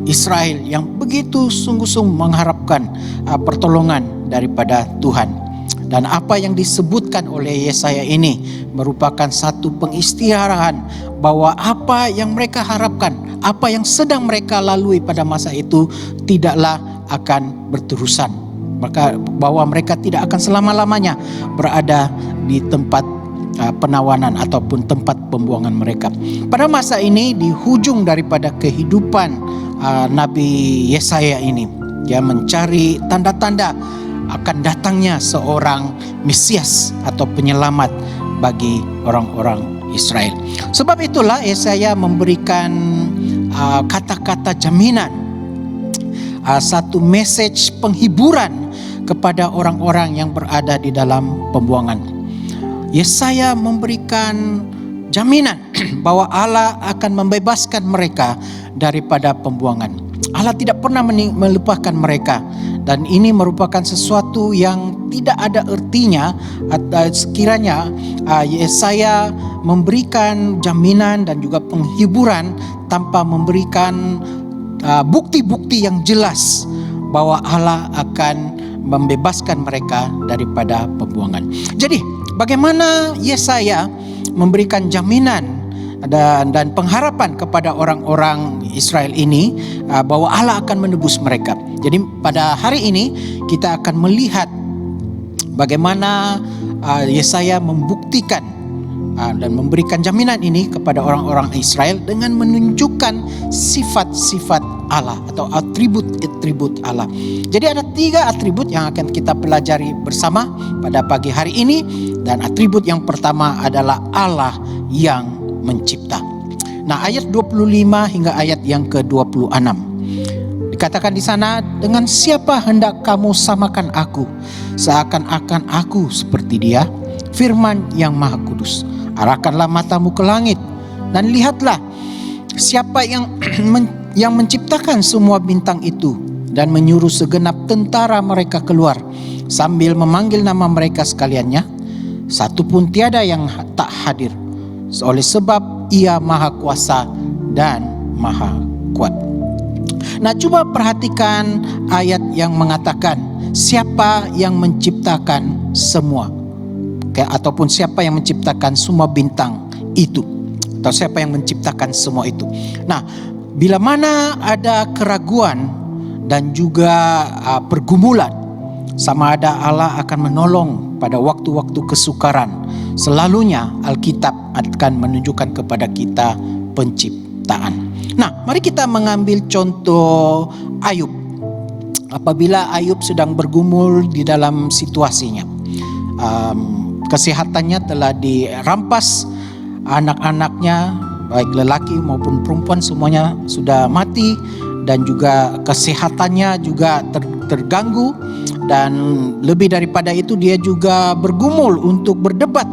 Israel yang begitu sungguh-sungguh mengharapkan pertolongan daripada Tuhan. Dan apa yang disebutkan oleh Yesaya ini merupakan satu pengisytiharan bahwa apa yang mereka harapkan, apa yang sedang mereka lalui pada masa itu tidaklah akan berterusan. Maka bahwa mereka tidak akan selama-lamanya berada di tempat penawanan ataupun tempat pembuangan mereka. Pada masa ini, di hujung daripada kehidupan Nabi Yesaya ini, dia mencari tanda-tanda akan datangnya seorang Mesias atau penyelamat bagi orang-orang Israel. Sebab itulah Yesaya memberikan kata-kata jaminan, satu message penghiburan kepada orang-orang yang berada di dalam pembuangan. Yesaya memberikan jaminan bahwa Allah akan membebaskan mereka daripada pembuangan. Allah tidak pernah melupakan mereka, dan ini merupakan sesuatu yang tidak ada artinya sekiranya Yesaya memberikan jaminan dan juga penghiburan tanpa memberikan bukti-bukti yang jelas bahwa Allah akan membebaskan mereka daripada pembuangan. Jadi, bagaimana Yesaya memberikan jaminan dan pengharapan kepada orang-orang Israel ini bahwa Allah akan menebus mereka. Jadi pada hari ini kita akan melihat bagaimana Yesaya membuktikan dan memberikan jaminan ini kepada orang-orang Israel dengan menunjukkan sifat-sifat Allah atau atribut-atribut Allah. Jadi ada 3 atribut yang akan kita pelajari bersama pada pagi hari ini, dan atribut yang pertama adalah Allah yang mencipta. Nah, ayat 25 hingga ayat yang ke-26. Dikatakan di sana, dengan siapa hendak kamu samakan aku, seakan-akan aku seperti dia? Firman yang Maha Kudus. Arahkanlah matamu ke langit dan lihatlah siapa yang menciptakan semua bintang itu dan menyuruh segenap tentara mereka keluar sambil memanggil nama mereka sekaliannya. Satu pun tiada yang tak hadir, oleh sebab Ia Maha Kuasa dan Maha Kuat. Nah, coba perhatikan ayat yang mengatakan siapa yang menciptakan semua, ataupun siapa yang menciptakan semua bintang itu, atau siapa yang menciptakan semua itu. Nah, bila mana ada keraguan dan juga pergumulan, sama ada Allah akan menolong pada waktu-waktu kesukaran, selalunya Alkitab akan menunjukkan kepada kita penciptaan. Nah, mari kita mengambil contoh Ayub. Apabila Ayub sedang bergumul di dalam situasinya, kesehatannya telah dirampas, anak-anaknya baik lelaki maupun perempuan semuanya sudah mati, dan juga kesehatannya juga terganggu, dan lebih daripada itu dia juga bergumul untuk berdebat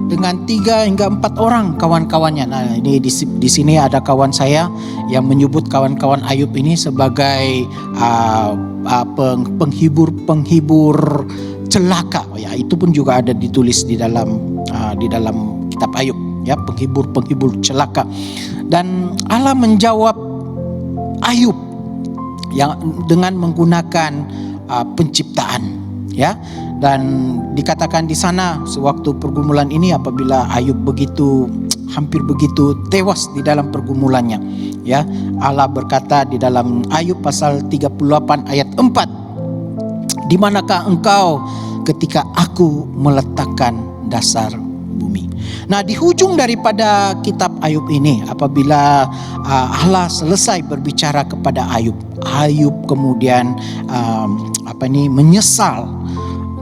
dengan 3 hingga 4 orang kawan-kawannya. Nah, ini di sini ada kawan saya yang menyebut kawan-kawan Ayub ini sebagai penghibur celaka. Ya, itu pun juga ada ditulis di dalam kitab Ayub, ya, penghibur celaka. Dan Allah menjawab Ayub yang dengan menggunakan penciptaan, ya. Dan dikatakan di sana sewaktu pergumulan ini, apabila Ayub hampir begitu tewas di dalam pergumulannya, ya, Allah berkata di dalam Ayub pasal 38 ayat 4, "Di manakah engkau ketika aku meletakkan dasar bumi?" Nah, di hujung daripada kitab Ayub ini, apabila Allah selesai berbicara kepada Ayub, Ayub kemudian menyesal,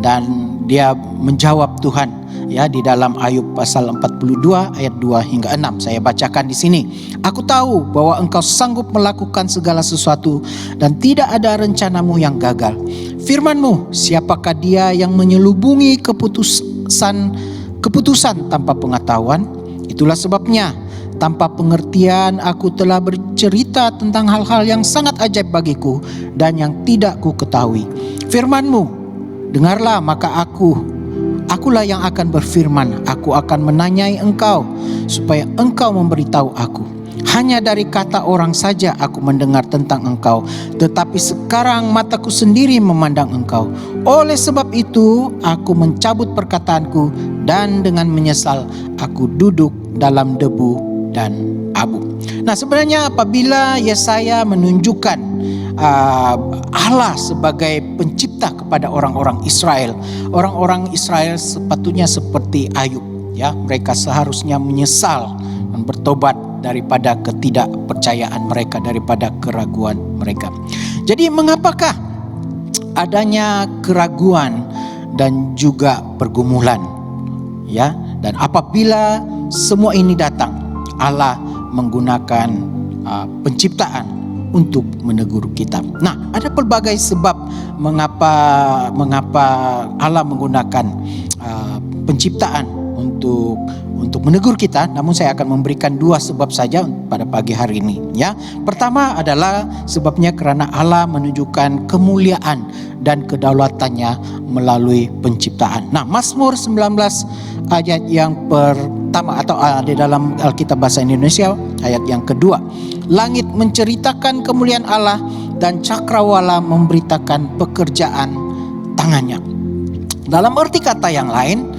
dan dia menjawab Tuhan, ya, di dalam Ayub pasal 42 ayat 2 hingga 6. Saya bacakan di sini. "Aku tahu bahwa engkau sanggup melakukan segala sesuatu dan tidak ada rencanamu yang gagal. Firman-Mu, siapakah dia yang menyelubungi keputusan tanpa pengetahuan? Itulah sebabnya tanpa pengertian aku telah bercerita tentang hal-hal yang sangat ajaib bagiku dan yang tidak ku ketahui. Firman-Mu, dengarlah, maka akulah yang akan berfirman. Aku akan menanyai engkau supaya engkau memberitahu aku. Hanya dari kata orang saja aku mendengar tentang engkau, tetapi sekarang mataku sendiri memandang engkau. Oleh sebab itu aku mencabut perkataanku, dan dengan menyesal aku duduk dalam debu dan abu." Nah, sebenarnya apabila Yesaya menunjukkan Allah sebagai pencipta kepada orang-orang Israel sepatutnya seperti Ayub, ya, mereka seharusnya menyesal dan bertobat daripada ketidakpercayaan mereka, daripada keraguan mereka. Jadi mengapakah adanya keraguan dan juga pergumulan, ya? Dan apabila semua ini datang, Allah menggunakan penciptaan untuk menegur kita. Nah, ada pelbagai sebab mengapa Allah menggunakan penciptaan untuk menegur kita. Namun saya akan memberikan 2 sebab saja pada pagi hari ini, ya. Pertama adalah sebabnya karena Allah menunjukkan kemuliaan dan kedaulatannya melalui penciptaan. Nah, Mazmur 19 ayat yang pertama, atau di dalam Alkitab Bahasa Indonesia ayat yang kedua, "Langit menceritakan kemuliaan Allah dan cakrawala memberitakan pekerjaan tangannya." Dalam arti kata yang lain,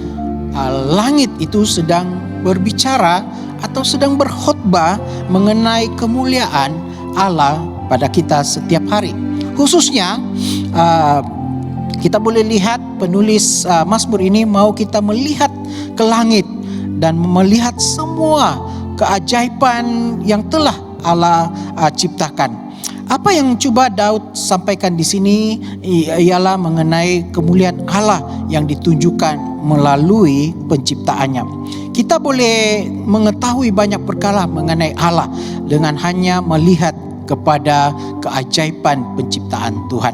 langit itu sedang berbicara atau sedang berkhotbah mengenai kemuliaan Allah pada kita setiap hari. Khususnya kita boleh lihat penulis Mazmur ini mau kita melihat ke langit dan melihat semua keajaiban yang telah Allah ciptakan. Apa yang coba Daud sampaikan di sini ialah mengenai kemuliaan Allah yang ditunjukkan melalui penciptaannya. Kita boleh mengetahui banyak perkara mengenai Allah dengan hanya melihat kepada keajaiban penciptaan Tuhan.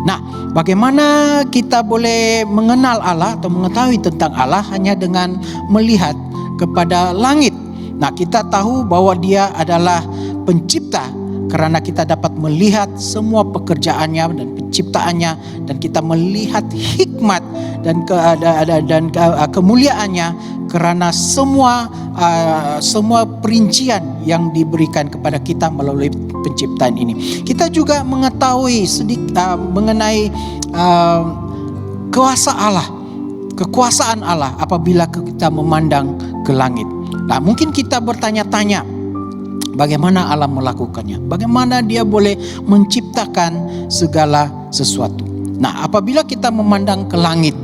Nah, bagaimana kita boleh mengenal Allah atau mengetahui tentang Allah? Hanya dengan melihat kepada langit. Nah, kita tahu bahwa Dia adalah pencipta karena kita dapat melihat semua pekerjaannya dan penciptaannya, dan kita melihat hikmat dan kemuliaannya karena semua perincian yang diberikan kepada kita melalui penciptaan ini. Kita juga mengetahui mengenai kuasa Allah, kekuasaan Allah apabila kita memandang ke langit. Nah, mungkin kita bertanya-tanya, bagaimana Allah melakukannya? Bagaimana Dia boleh menciptakan segala sesuatu? Nah, apabila kita memandang ke langit,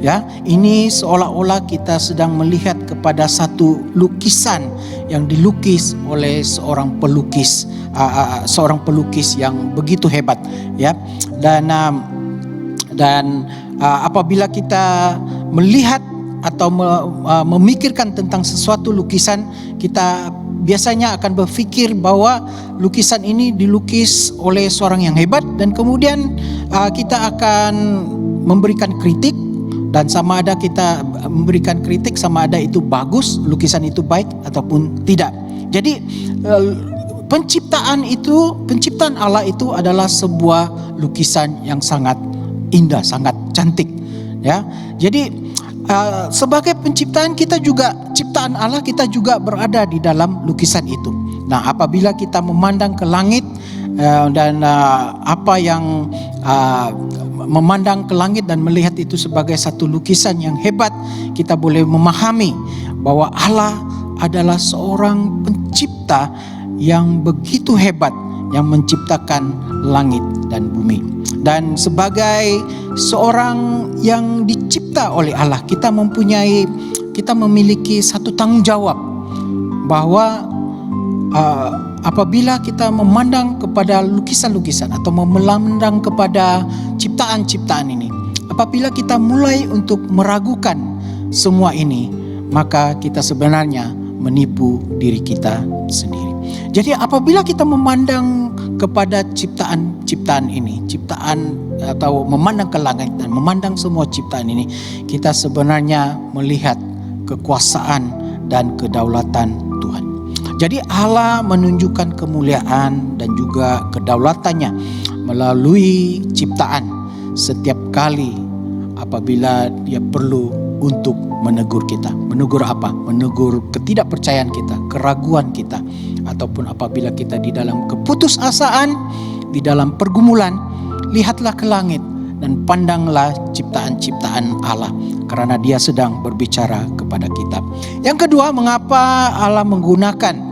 ya, ini seolah-olah kita sedang melihat kepada satu lukisan yang dilukis oleh seorang pelukis yang begitu hebat, ya. Dan apabila kita melihat atau memikirkan tentang sesuatu lukisan, kita biasanya akan berpikir bahwa lukisan ini dilukis oleh seorang yang hebat, dan kemudian kita akan memberikan kritik, dan sama ada kita memberikan kritik sama ada itu bagus, lukisan itu baik ataupun tidak. Jadi penciptaan Allah itu adalah sebuah lukisan yang sangat indah, sangat cantik, ya. Jadi sebagai penciptaan ciptaan Allah, kita juga berada di dalam lukisan itu. Nah, apabila kita memandang ke langit dan memandang ke langit dan melihat itu sebagai satu lukisan yang hebat, kita boleh memahami bahwa Allah adalah seorang pencipta yang begitu hebat, yang menciptakan langit dan bumi. Dan sebagai seorang yang dicipta oleh Allah, kita memiliki satu tanggung jawab bahwa apabila kita memandang kepada lukisan-lukisan atau memandang kepada ciptaan-ciptaan ini, apabila kita mulai untuk meragukan semua ini, maka kita sebenarnya menipu diri kita sendiri. Jadi apabila kita memandang kepada ciptaan ini, atau memandang ke langit dan memandang semua ciptaan ini, kita sebenarnya melihat kekuasaan dan kedaulatan Tuhan. Jadi Allah menunjukkan kemuliaan dan juga kedaulatannya melalui ciptaan setiap kali apabila Dia perlu untuk menegur kita. Menegur apa? Menegur ketidakpercayaan kita, keraguan kita, ataupun apabila kita di dalam keputusasaan, di dalam pergumulan, lihatlah ke langit dan pandanglah ciptaan-ciptaan Allah, karena Dia sedang berbicara kepada kita. Yang kedua, mengapa Allah menggunakan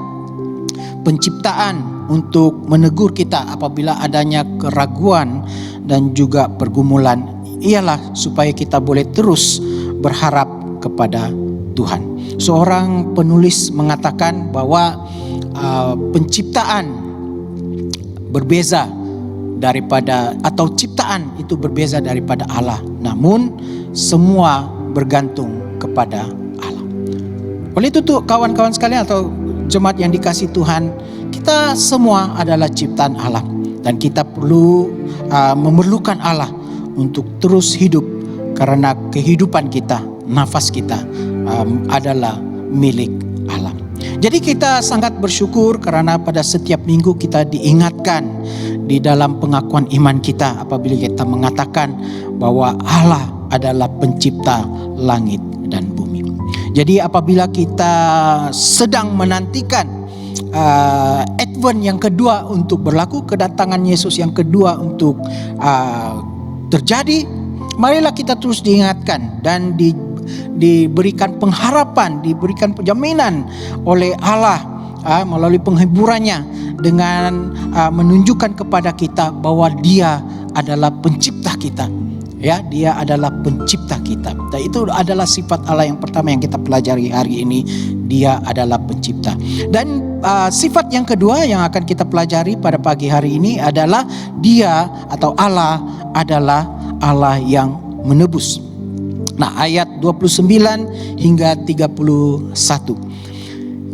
penciptaan untuk menegur kita apabila adanya keraguan dan juga pergumulan? Ialah supaya kita boleh terus berharap kepada Tuhan. Seorang penulis mengatakan bahwa penciptaan berbeza daripada, atau ciptaan itu berbeza daripada Allah, namun semua bergantung kepada Allah. Oleh itu tuh kawan-kawan sekalian atau jemaat yang dikasihi Tuhan, kita semua adalah ciptaan Allah, dan kita perlu memerlukan Allah untuk terus hidup, karena kehidupan kita, nafas kita adalah milik Allah. Jadi kita sangat bersyukur karena pada setiap minggu kita diingatkan di dalam pengakuan iman kita apabila kita mengatakan bahwa Allah adalah pencipta langit dan bumi. Jadi apabila kita sedang menantikan advent yang kedua untuk berlaku, kedatangan Yesus yang kedua untuk terjadi, marilah kita terus diingatkan dan diberikan pengharapan, diberikan penjaminan oleh Allah melalui penghiburannya dengan menunjukkan kepada kita bahwa Dia adalah pencipta kita. Ya, Dia adalah pencipta kita. Dan itu adalah sifat Allah yang pertama yang kita pelajari hari ini. Dia adalah pencipta. Dan sifat yang kedua yang akan kita pelajari pada pagi hari ini adalah Dia atau Allah adalah Allah yang menebus. Nah, ayat 29 hingga 31.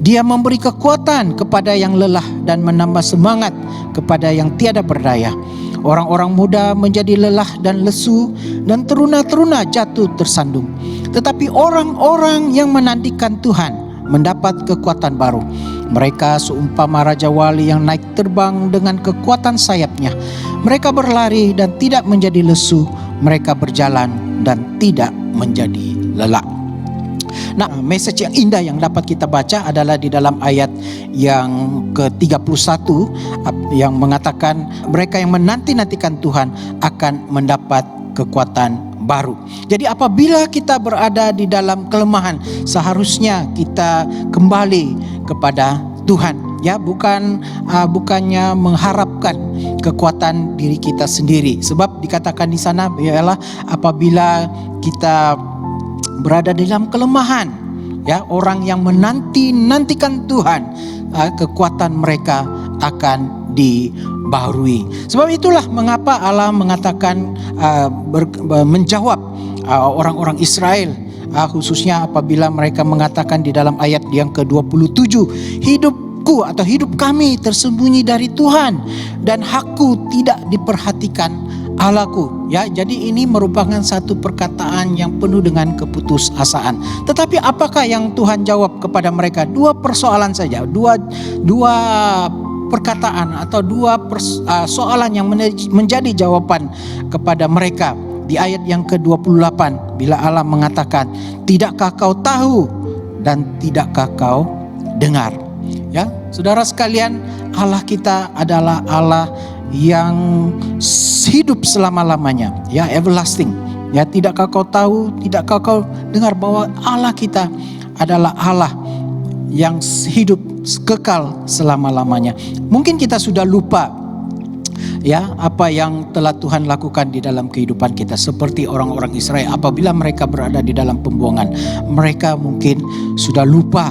Dia memberi kekuatan kepada yang lelah dan menambah semangat kepada yang tiada berdaya. Orang-orang muda menjadi lelah dan lesu, dan teruna-teruna jatuh tersandung. Tetapi orang-orang yang menantikan Tuhan mendapat kekuatan baru. Mereka seumpama Raja Wali yang naik terbang dengan kekuatan sayapnya. Mereka berlari dan tidak menjadi lesu. Mereka berjalan dan tidak menjadi lelah. Nah, message yang indah yang dapat kita baca adalah di dalam ayat yang ke-31 yang mengatakan mereka yang menanti-nantikan Tuhan akan mendapat kekuatan baru. Jadi apabila kita berada di dalam kelemahan, seharusnya kita kembali kepada Tuhan, ya, bukannya mengharapkan kekuatan diri kita sendiri. Sebab dikatakan di sana ialah apabila kita berada dalam kelemahan, ya, orang yang menanti-nantikan Tuhan, kekuatan mereka akan dibaharui. Sebab itulah mengapa Allah mengatakan menjawab orang-orang Israel, khususnya apabila mereka mengatakan di dalam ayat yang ke-27, hidupku atau hidup kami tersembunyi dari Tuhan dan hakku tidak diperhatikan Allahku. Ya, jadi ini merupakan satu perkataan yang penuh dengan keputusasaan. Tetapi apakah yang Tuhan jawab kepada mereka? Dua persoalan saja, dua perkataan atau dua soalan yang menjadi jawaban kepada mereka. Di ayat yang ke-28, bila Allah mengatakan, tidakkah kau tahu dan tidakkah kau dengar? Ya, saudara sekalian, Allah kita adalah Allah yang hidup selama-lamanya, ya, everlasting. Ya, tidakkah kau tahu, tidakkah kau dengar bahwa Allah kita adalah Allah yang hidup kekal selama-lamanya. Mungkin kita sudah lupa, ya, apa yang telah Tuhan lakukan di dalam kehidupan kita. Seperti orang-orang Israel, apabila mereka berada di dalam pembuangan, mereka mungkin sudah lupa,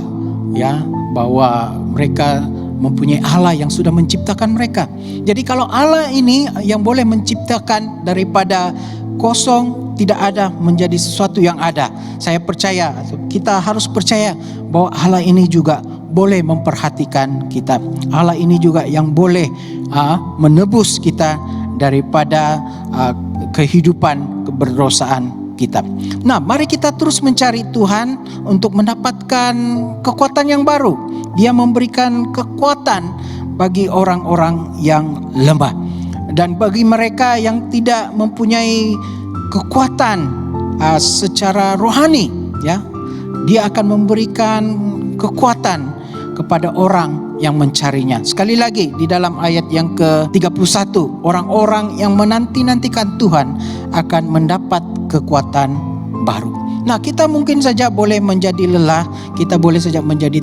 ya, bahwa mereka mempunyai Allah yang sudah menciptakan mereka. Jadi kalau Allah ini yang boleh menciptakan daripada kosong, tidak ada menjadi sesuatu yang ada, saya percaya, kita harus percaya bahwa Allah ini juga boleh memperhatikan kita. Allah ini juga yang boleh menebus kita daripada kehidupan keberdosaan kita. Nah, mari kita terus mencari Tuhan untuk mendapatkan kekuatan yang baru. Dia memberikan kekuatan bagi orang-orang yang lemah. Dan bagi mereka yang tidak mempunyai kekuatan secara rohani, ya, Dia akan memberikan kekuatan kepada orang yang mencarinya. Sekali lagi di dalam ayat yang ke-31, orang-orang yang menanti-nantikan Tuhan akan mendapat kekuatan baru. Nah, kita mungkin saja boleh menjadi lelah, kita boleh saja menjadi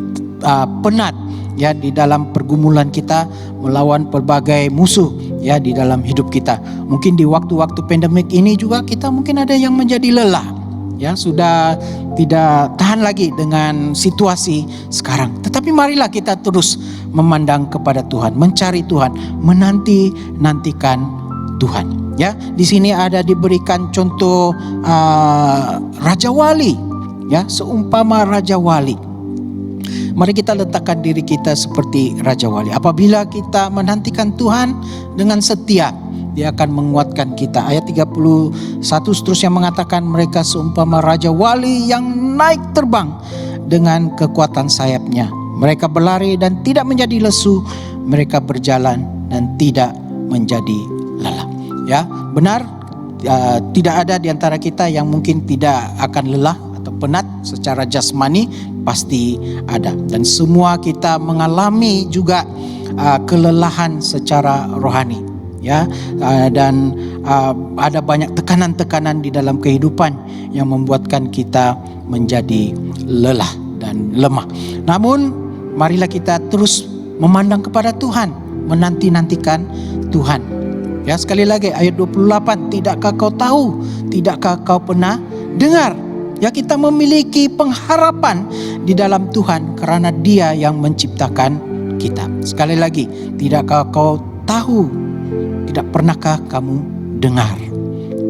penat, ya, di dalam pergumulan kita melawan berbagai musuh, ya, di dalam hidup kita. Mungkin di waktu-waktu pandemik ini juga kita mungkin ada yang menjadi lelah, ya, sudah tidak tahan lagi dengan situasi sekarang. Tetapi marilah kita terus memandang kepada Tuhan, mencari Tuhan, menanti-nantikan Tuhan. Ya, di sini ada diberikan contoh Raja Wali, ya, seumpama Raja Wali. Mari kita letakkan diri kita seperti Raja Wali. Apabila kita menantikan Tuhan dengan setia, Dia akan menguatkan kita. Ayat 31 seterusnya mengatakan mereka seumpama Raja Wali yang naik terbang dengan kekuatan sayapnya. Mereka berlari dan tidak menjadi lesu. Mereka berjalan dan tidak menjadi lelah. Ya, benar, tidak ada di antara kita yang mungkin tidak akan lelah atau penat secara jasmani, pasti ada. Dan semua kita mengalami juga kelelahan secara rohani, ya, dan ada banyak tekanan-tekanan di dalam kehidupan yang membuatkan kita menjadi lelah dan lemah. Namun marilah kita terus memandang kepada Tuhan, menanti-nantikan Tuhan. Ya, sekali lagi ayat 28, tidakkah kau tahu, tidakkah kau pernah dengar? Ya, kita memiliki pengharapan di dalam Tuhan karena Dia yang menciptakan kita. Sekali lagi, tidakkah kau tahu, tidak pernahkah kamu dengar?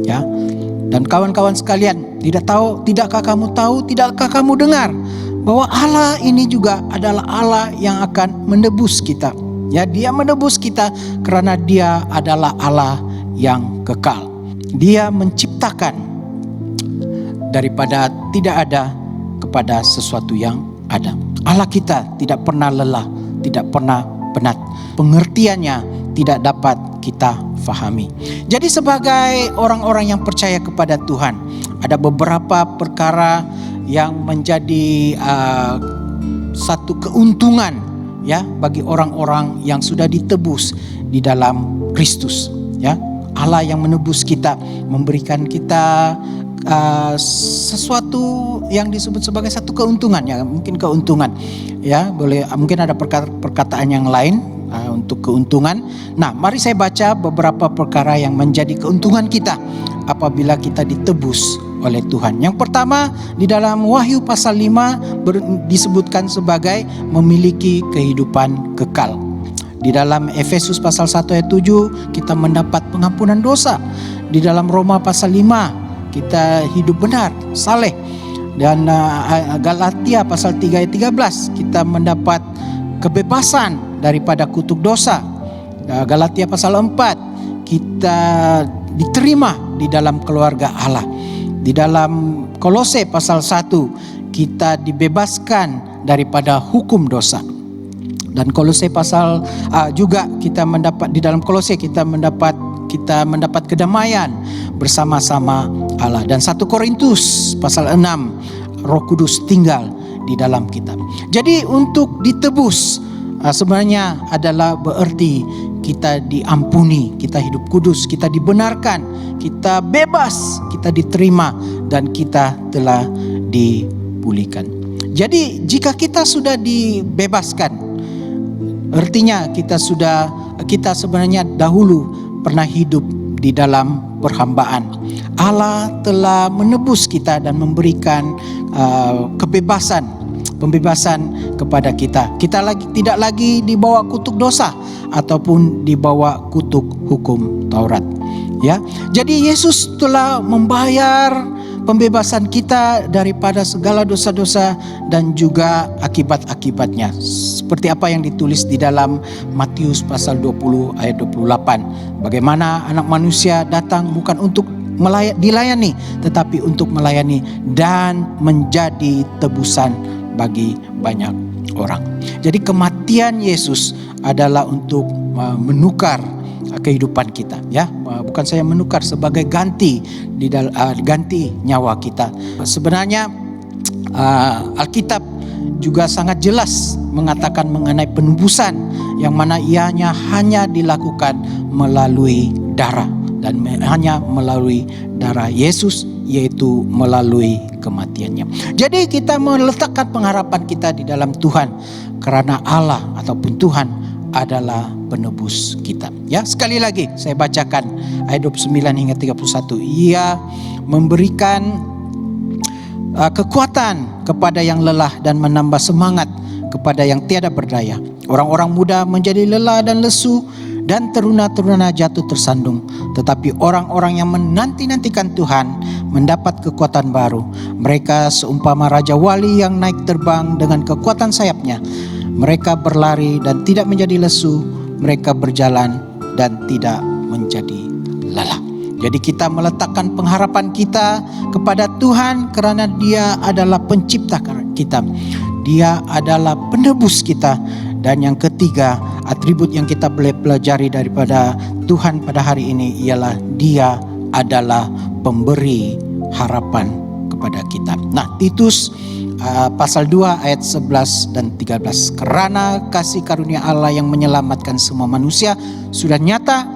Ya. Dan kawan-kawan sekalian, tidakkah kamu tahu, tidakkah kamu dengar bahwa Allah ini juga adalah Allah yang akan menebus kita. Ya, Dia menebus kita karena Dia adalah Allah yang kekal. Dia menciptakan daripada tidak ada kepada sesuatu yang ada. Allah kita tidak pernah lelah, tidak pernah penat. Pengertiannya tidak dapat kita fahami. Jadi sebagai orang-orang yang percaya kepada Tuhan, ada beberapa perkara yang menjadi satu keuntungan ya bagi orang-orang yang sudah ditebus di dalam Kristus. Ya, Allah yang menebus kita, memberikan kita sesuatu yang disebut sebagai satu keuntungan, ya mungkin keuntungan, ya boleh mungkin ada perkataan yang lain untuk keuntungan. Nah, mari saya baca beberapa perkara yang menjadi keuntungan kita apabila kita ditebus oleh Tuhan. Yang pertama, di dalam Wahyu pasal 5 disebutkan sebagai memiliki kehidupan kekal. Di dalam Efesus pasal 1 ayat 7 kita mendapat pengampunan dosa. Di dalam Roma pasal 5 kita hidup benar, saleh. Dan Galatia pasal 3 ayat 13 kita mendapat kebebasan daripada kutuk dosa. Galatia pasal 4 kita diterima di dalam keluarga Allah. Di dalam Kolose pasal 1 kita dibebaskan daripada hukum dosa. Dan Kolose pasal juga kita mendapat di dalam Kolose kita mendapat kedamaian bersama-sama Allah. Dan 1 Korintus pasal 6 Roh Kudus tinggal di dalam kita. Jadi untuk ditebus sebenarnya adalah berarti kita diampuni, kita hidup kudus, kita dibenarkan, kita bebas, kita diterima, dan kita telah dipulihkan. Jadi jika kita sudah dibebaskan, artinya kita sebenarnya dahulu pernah hidup di dalam perhambaan. Allah telah menebus kita dan memberikan pembebasan kepada kita. Kita tidak lagi dibawa kutuk dosa ataupun dibawa kutuk hukum Taurat. Ya, jadi Yesus telah membayar pembebasan kita daripada segala dosa-dosa dan juga akibat-akibatnya. Seperti apa yang ditulis di dalam Matius pasal 20 ayat 28. Bagaimana anak manusia datang bukan untuk dilayani, tetapi untuk melayani dan menjadi tebusan bagi banyak orang. Jadi kematian Yesus adalah untuk menukar kehidupan kita, ya, bukan saya menukar, sebagai ganti ganti nyawa kita. Sebenarnya Alkitab juga sangat jelas mengatakan mengenai penebusan yang mana ianya hanya dilakukan melalui darah dan hanya melalui darah Yesus, yaitu melalui kematiannya. Jadi kita meletakkan pengharapan kita di dalam Tuhan karena Allah ataupun Tuhan adalah penebus kita. Ya, sekali lagi saya bacakan ayat 29 hingga 31. Ia memberikan kekuatan kepada yang lelah dan menambah semangat kepada yang tiada berdaya. Orang-orang muda menjadi lelah dan lesu dan teruna-teruna jatuh tersandung. Tetapi orang-orang yang menanti-nantikan Tuhan mendapat kekuatan baru. Mereka seumpama Raja Wali yang naik terbang dengan kekuatan sayapnya. Mereka berlari dan tidak menjadi lesu. Mereka berjalan dan tidak menjadi lelah. Jadi kita meletakkan pengharapan kita kepada Tuhan karena Dia adalah pencipta kita. Dia adalah penebus kita. Dan yang ketiga, atribut yang kita boleh pelajari daripada Tuhan pada hari ini ialah Dia adalah pemberi harapan kepada kita. Nah, Titus pasal 2 ayat 11 dan 13. Karena kasih karunia Allah yang menyelamatkan semua manusia sudah nyata,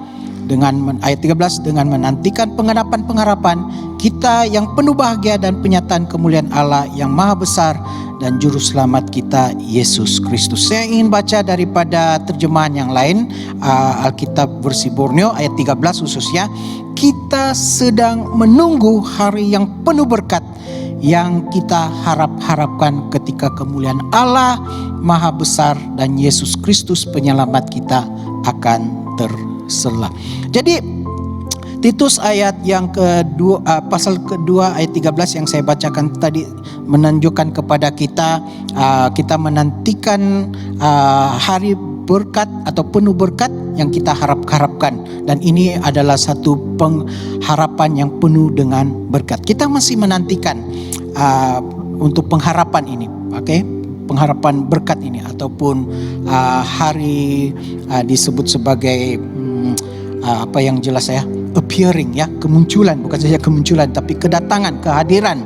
dengan ayat 13, dengan menantikan penggenapan pengharapan kita yang penuh bahagia dan penyataan kemuliaan Allah yang maha besar dan juru selamat kita Yesus Kristus. Saya ingin baca daripada terjemahan yang lain, Alkitab versi Borneo ayat 13 khususnya. Kita sedang menunggu hari yang penuh berkat yang kita harapkan ketika kemuliaan Allah maha besar dan Yesus Kristus penyelamat kita akan terselah. Jadi Titus ayat yang kedua, pasal kedua ayat 13 yang saya bacakan tadi menunjukkan kepada kita kita menantikan hari berkat atau penuh berkat yang kita harapkan, dan ini adalah satu pengharapan yang penuh dengan berkat. Kita masih menantikan untuk pengharapan ini, pengharapan berkat ini, ataupun hari disebut sebagai apa yang jelas appearing, kemunculan, bukan saja kemunculan tapi kedatangan, kehadiran.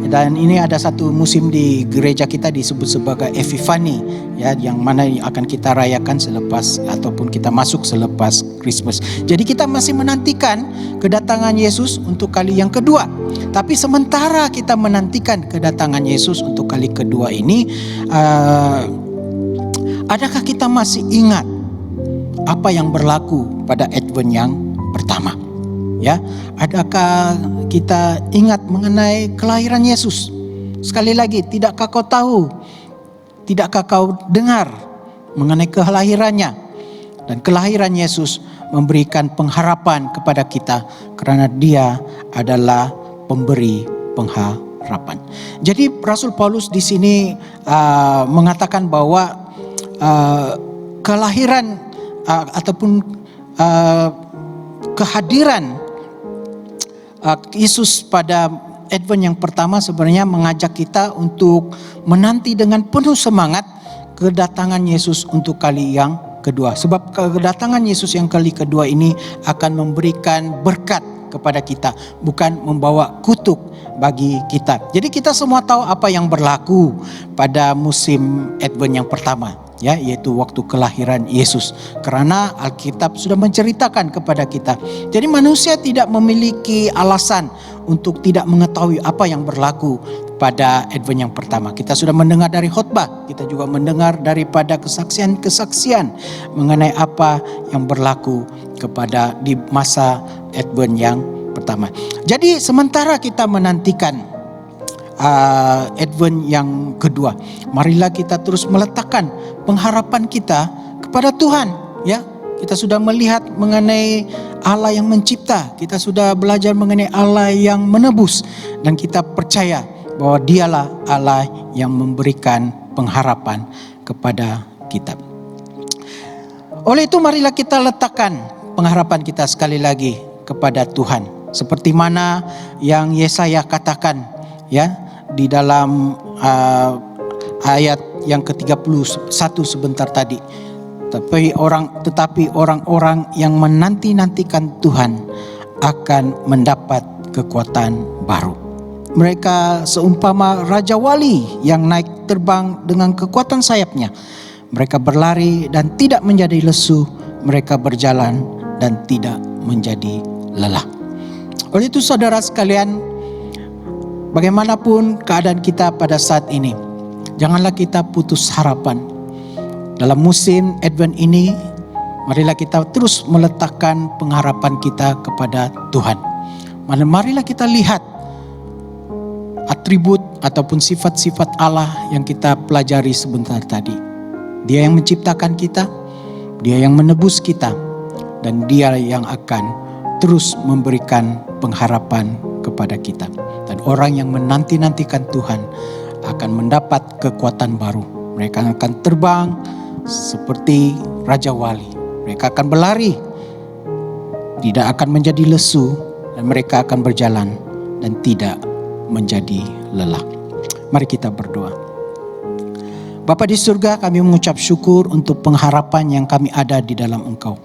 Dan ini ada satu musim di gereja kita disebut sebagai Epifani, yang mana akan kita rayakan selepas ataupun kita masuk selepas Christmas. Jadi kita masih menantikan kedatangan Yesus untuk kali yang kedua. Tapi sementara kita menantikan kedatangan Yesus untuk kali kedua ini, adakah kita masih ingat apa yang berlaku pada Advent yang pertama? Adakah kita ingat mengenai kelahiran Yesus? Sekali lagi, tidakkah kau tahu? Tidakkah kau dengar mengenai kelahirannya? Dan kelahiran Yesus memberikan pengharapan kepada kita karena Dia adalah pemberi pengharapan. Jadi Rasul Paulus di sini mengatakan bahwa kelahiran ataupun kehadiran Yesus pada Advent yang pertama sebenarnya mengajak kita untuk menanti dengan penuh semangat kedatangan Yesus untuk kali yang kedua. Sebab kedatangan Yesus yang kali kedua ini akan memberikan berkat kepada kita, bukan membawa kutuk bagi kita. Jadi kita semua tahu apa yang berlaku pada musim Advent yang pertama, yaitu waktu kelahiran Yesus. Karena Alkitab sudah menceritakan kepada kita. Jadi manusia tidak memiliki alasan untuk tidak mengetahui apa yang berlaku pada Advent yang pertama. Kita sudah mendengar dari khotbah, kita juga mendengar daripada kesaksian-kesaksian mengenai apa yang berlaku kepada di masa Advent yang pertama. Jadi sementara kita menantikan Advent yang kedua, marilah kita terus meletakkan pengharapan kita kepada Tuhan. Kita sudah melihat mengenai Allah yang mencipta, kita sudah belajar mengenai Allah yang menebus, dan kita percaya bahwa Dialah Allah yang memberikan pengharapan kepada kita. Oleh itu marilah kita letakkan pengharapan kita sekali lagi kepada Tuhan, seperti mana yang Yesaya katakan di dalam ayat yang ke-31 sebentar tadi. Tetapi orang-orang yang menanti-nantikan Tuhan akan mendapat kekuatan baru. Mereka seumpama Raja Wali yang naik terbang dengan kekuatan sayapnya. Mereka berlari dan tidak menjadi lesu. Mereka berjalan dan tidak menjadi lelah. Oleh itu saudara sekalian, bagaimanapun keadaan kita pada saat ini, janganlah kita putus harapan. Dalam musim Advent ini, marilah kita terus meletakkan pengharapan kita kepada Tuhan. Marilah kita lihat atribut ataupun sifat-sifat Allah yang kita pelajari sebentar tadi. Dia yang menciptakan kita, Dia yang menebus kita, dan Dia yang akan terus memberikan pengharapan kepada kita. Dan orang yang menanti-nantikan Tuhan akan mendapat kekuatan baru. Mereka akan terbang seperti Raja Wali. Mereka akan berlari, tidak akan menjadi lesu, dan mereka akan berjalan dan tidak menjadi lelah. Mari kita berdoa. Bapa di surga, kami mengucap syukur untuk pengharapan yang kami ada di dalam Engkau.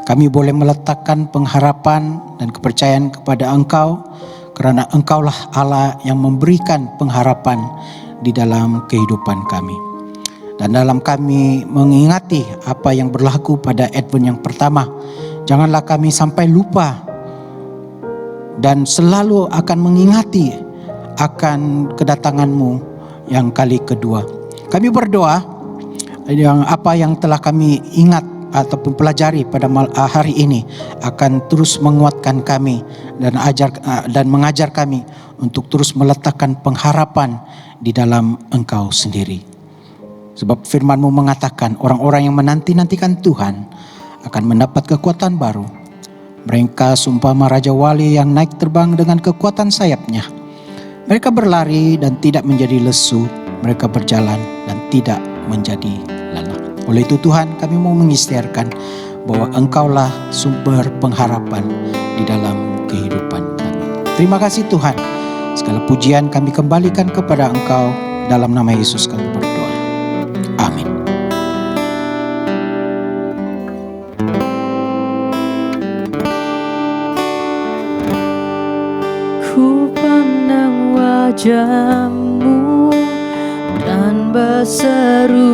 Kami boleh meletakkan pengharapan dan kepercayaan kepada Engkau, karena Engkaulah Allah yang memberikan pengharapan di dalam kehidupan kami. Dan dalam kami mengingati apa yang berlaku pada Advent yang pertama, janganlah kami sampai lupa dan selalu akan mengingati akan kedatangan-Mu yang kali kedua. Kami berdoa yang apa yang telah kami ingat ataupun pelajari pada hari ini akan terus menguatkan kami dan mengajar kami untuk terus meletakkan pengharapan di dalam Engkau sendiri. Sebab firman-Mu mengatakan orang-orang yang menanti-nantikan Tuhan akan mendapat kekuatan baru. Mereka seumpama Raja Wali yang naik terbang dengan kekuatan sayapnya. Mereka berlari dan tidak menjadi lesu, mereka berjalan dan tidak menjadi lelah. Oleh itu Tuhan, kami mau mengisytiharkan bahwa Engkaulah sumber pengharapan di dalam kehidupan kami. Terima kasih Tuhan. Segala pujian kami kembalikan kepada Engkau. Dalam nama Yesus kami berdoa. Amin. Ku pandang wajah-Mu dan berseru,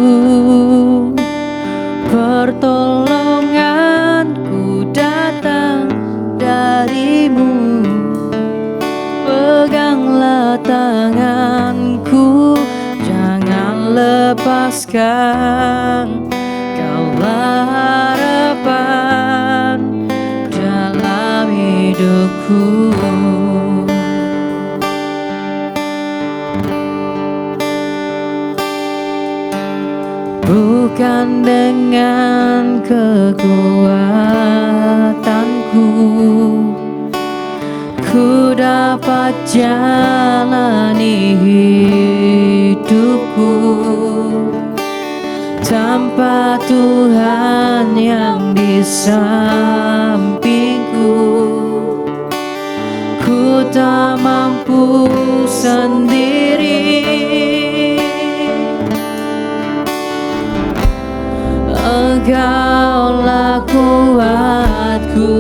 pertolonganku datang dari-Mu. Peganglah tanganku, jangan lepaskan. Kaulah harapan dalam hidupku. Bukan dengan kekuatanku ku dapat jalani hidupku, tanpa Tuhan yang di sampingku, ku tak mampu sendiri. Engkaulah kuatku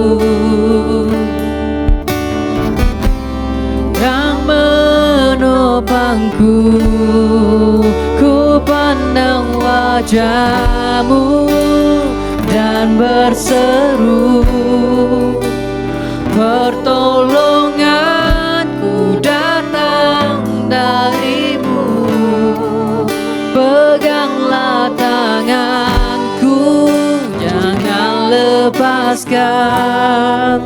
yang menopangku. Ku pandang wajah-Mu dan berseru, pertolonganku datang dari-Mu. Peganglah tanganku, jangan lepaskan.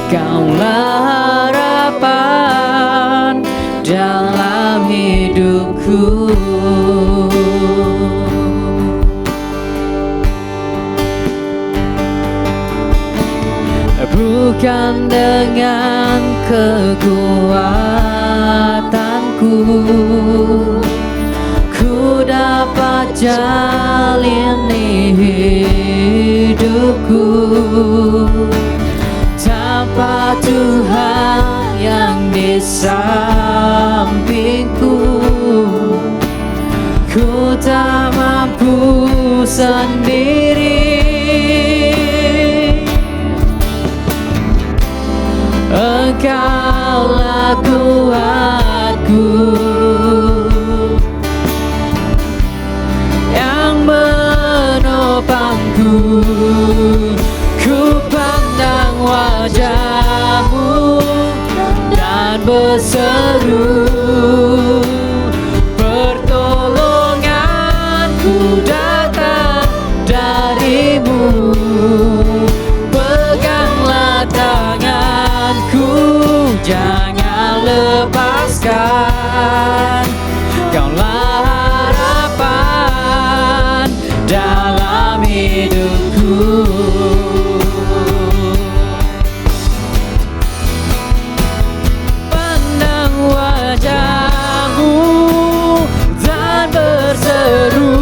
Kaulah harapan dalam hidupku. Bukan dengan kekuatanku ku dapat jalani hidupku, tanpa Tuhan yang di sampingku, ku tak mampu sendiri. Engkaulah kuatku yang menopangku. Ku pandang wajah-Mu dan berseru, pertolonganku datang dari-Mu. Peganglah tanganku, jangan lepaskan. Kaulah harapan dalam hidupku. Pandang wajah-Mu dan berseru,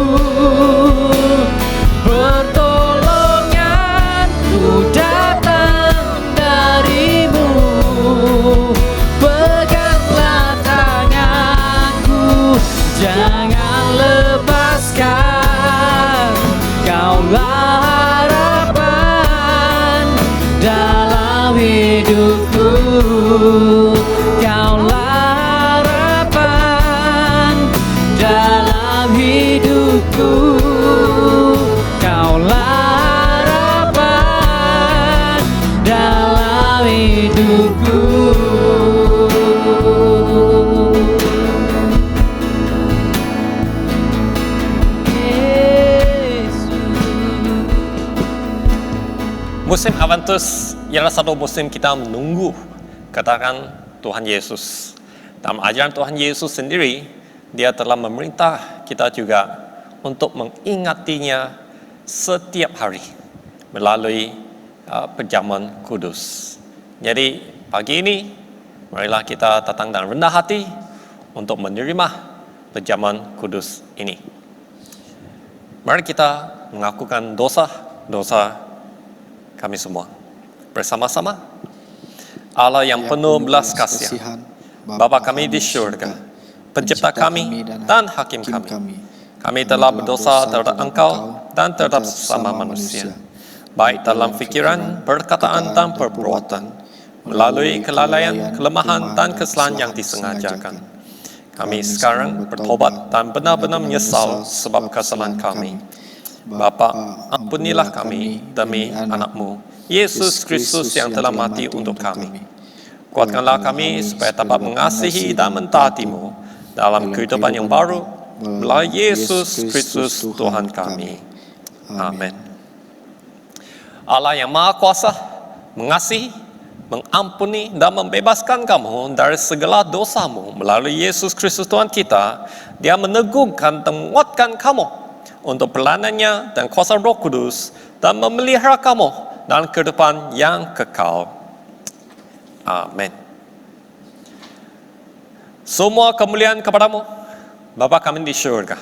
pertolonganku datang dari-Mu. Peganglah tanganku, jangan lepaskan. Kaulah harapan dalam hidupku. Kaulah harapan dalam hidupku. Kaulah harapan dalam hidupku. Musim Adventus ialah satu musim kita menunggu kedatangan Tuhan Yesus. Dalam ajaran Tuhan Yesus sendiri, Dia telah memerintah kita juga untuk mengingatinya setiap hari melalui perjamuan kudus. Jadi pagi ini, marilah kita datang dengan rendah hati untuk menerima perjamuan kudus ini. Mari kita mengakukan dosa-dosa kami semua bersama-sama. Allah yang penuh belas kasihan, Bapa kami di syurga, pencipta kami dan hakim kami. Kami telah berdosa terhadap Engkau dan terhadap sesama manusia, baik dalam fikiran, perkataan, dan perbuatan, melalui kelalaian, kelemahan, dan kesalahan yang disengajakan. Kami sekarang bertobat dan benar-benar menyesal sebab kesalahan kami. Bapa, ampunilah kami demi anak-Mu, Yesus Kristus yang telah mati untuk kami. Kuatkanlah kami supaya dapat mengasihi dan mentaati-Mu dalam kehidupan yang baru, melalui Yesus Kristus Tuhan kami. Amin. Allah yang Maha Kuasa mengasihi, mengampuni dan membebaskan kamu dari segala dosamu melalui Yesus Kristus Tuhan kita. Dia meneguhkan dan menguatkan kamu untuk pelanannya dan kuasa Roh Kudus dan memelihara kamu dalam kehidupan yang kekal. Amin. Semua kemuliaan kepadamu, Bapa kami di syurga.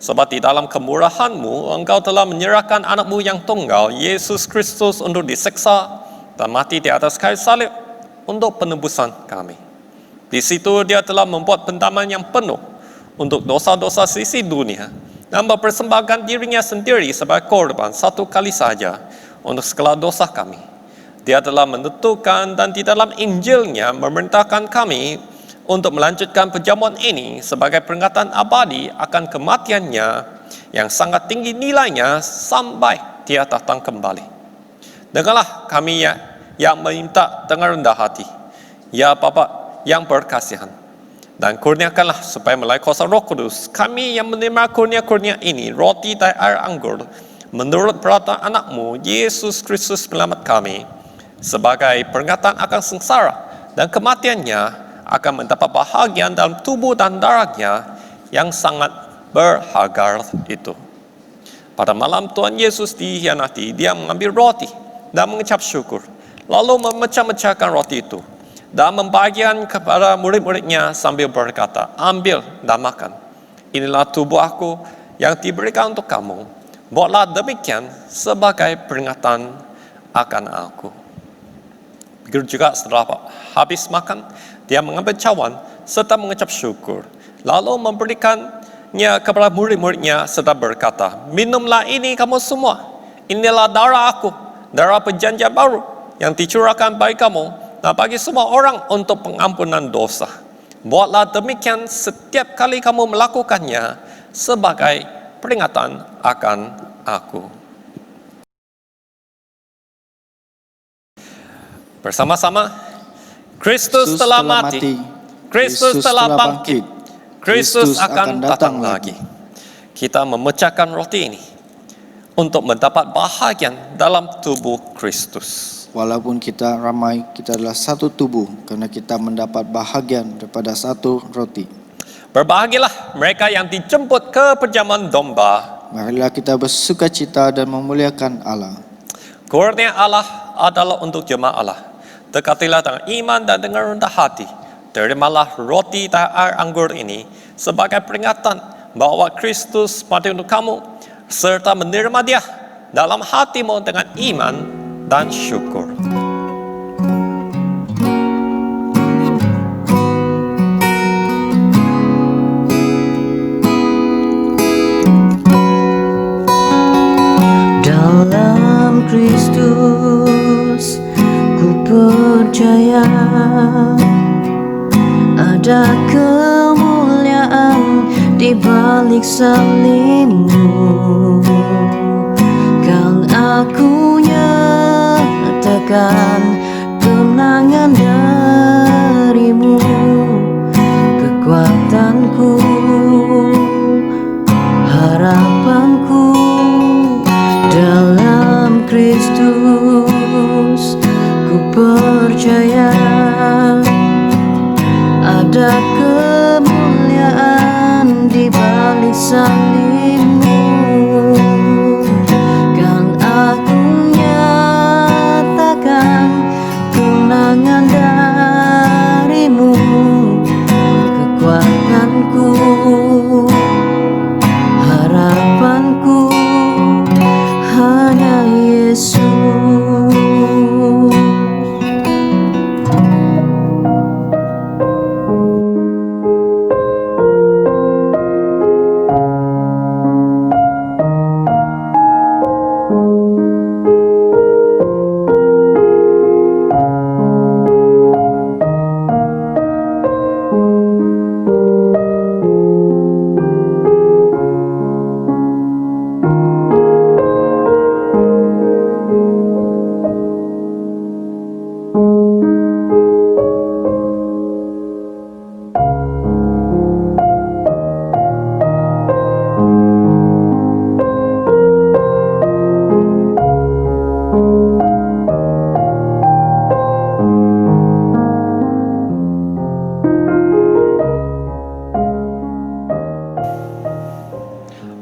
Sebab di dalam kemurahan-Mu, Engkau telah menyerahkan anak-Mu yang tunggal, Yesus Kristus, untuk diseksa dan mati di atas kayu salib untuk penebusan kami. Di situ Dia telah membuat pendaman yang penuh untuk dosa-dosa sisi dunia dan mempersembahkan dirinya sendiri sebagai korban satu kali saja untuk segala dosa kami. Dia telah menentukan dan di dalam Injil-Nya memerintahkan kami untuk melanjutkan perjamuan ini sebagai peringatan abadi akan kematiannya yang sangat tinggi nilainya sampai Dia datang kembali. Dengarlah kami yang meminta dengan rendah hati, ya Bapa yang berkasihan, dan kurniakanlah supaya melalui kuasa Roh Kudus kami yang menerima kurnia-kurnia ini, roti dan air anggur, menurut peraturan anak-Mu Yesus Kristus penyelamat kami, sebagai peringatan akan sengsara dan kematiannya, akan mendapat bahagian dalam tubuh dan darahnya yang sangat berharga itu. Pada malam Tuhan Yesus dikhianati, Dia mengambil roti dan mengucap syukur, lalu memecah-mecahkan roti itu dan membagikan kepada murid-muridnya sambil berkata, "Ambil dan makan. Inilah tubuh Aku yang diberikan untuk kamu. Buatlah demikian sebagai peringatan akan Aku." Begitu juga setelah habis makan, Dia mengambil cawan serta mengucap syukur, lalu memberikannya kepada murid-muridnya serta berkata, "Minumlah ini kamu semua. Inilah darah Aku, darah perjanjian baru yang dicurahkan bagi kamu dan bagi semua orang untuk pengampunan dosa. Buatlah demikian setiap kali kamu melakukannya sebagai peringatan akan Aku." Bersama-sama, Kristus telah mati, Kristus telah bangkit, Kristus akan datang lagi. Kita memecahkan roti ini untuk mendapat bahagian dalam tubuh Kristus. Walaupun kita ramai, kita adalah satu tubuh karena kita mendapat bahagian daripada satu roti. Berbahagialah mereka yang dijemput ke perjamuan domba. Marilah kita bersukacita dan memuliakan Allah. Kurnia Allah adalah untuk jemaat Allah. Dekatilah dengan iman dan dengan rendah hati. Terimalah roti dan air anggur ini sebagai peringatan bahwa Kristus mati untuk kamu, serta menerima Dia dalam hatimu dengan iman dan syukur. Dalam Kristus percaya ada kemuliaan di balik salibmu. Kan aku nyatakan kemenangan darimu, kekuatanku, harapanku dalam Kristus. Ku percaya ada kemuliaan di balik salibmu. Kan aku nyatakan kemenangan darimu, kekuatan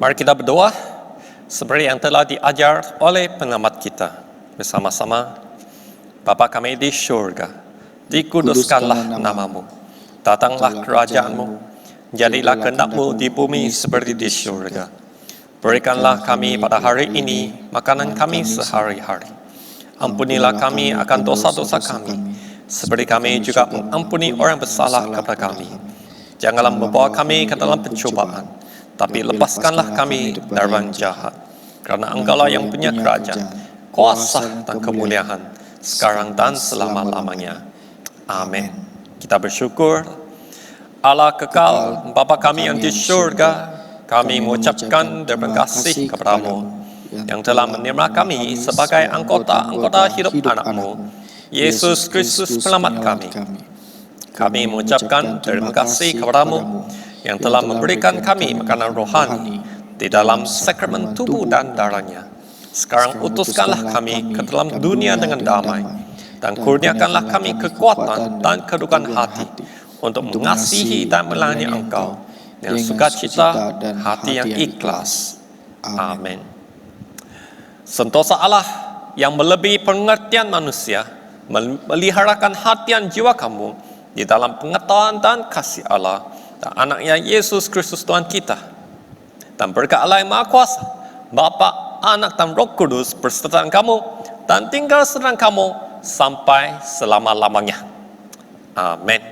Mari kita berdoa seperti yang telah diajar oleh pengamat kita bersama-sama. Bapa kami di syurga, dikuduskanlah namamu, datanglah kerajaanmu, jadilah kehendak-Mu di bumi seperti di syurga. Berikanlah kami pada hari ini makanan kami sehari-hari. Ampunilah kami akan dosa-dosa kami, seperti kami juga mengampuni orang bersalah kepada kami. Janganlah membawa kami ke dalam pencobaan, tapi lepaskanlah kami dari orang jahat. Karena Engkau-Lah yang punya kerajaan, kuasa dan kemuliaan, sekarang dan selama-lamanya. Amin. Kita bersyukur. Allah kekal, Bapa kami yang di syurga, kami mengucapkan terima kasih kepada-Mu yang telah menerima kami sebagai anggota hidup anak-Mu, Yesus Kristus Penyelamat kami. Kami mengucapkan terima kasih kepada-Mu yang telah memberikan kami makanan rohani di dalam sakramen tubuh dan darah-Nya. Sekarang utuskanlah kami ke dalam dunia dengan damai, dan kurniakanlah kami kekuatan dan kedudukan hati untuk mengasihi dan melayani Engkau dengan sukacita dan hati yang ikhlas. Amin. Sentosa Allah yang melebihi pengertian manusia, meliharakan hati dan jiwa kamu di dalam pengetahuan dan kasih Allah dan anaknya Yesus Kristus Tuhan kita. Dan berkat Allah yang Maha Kuasa, Bapa, Anak dan Roh Kudus berserta kamu dan tinggal serta kamu sampai selama-lamanya. Amin.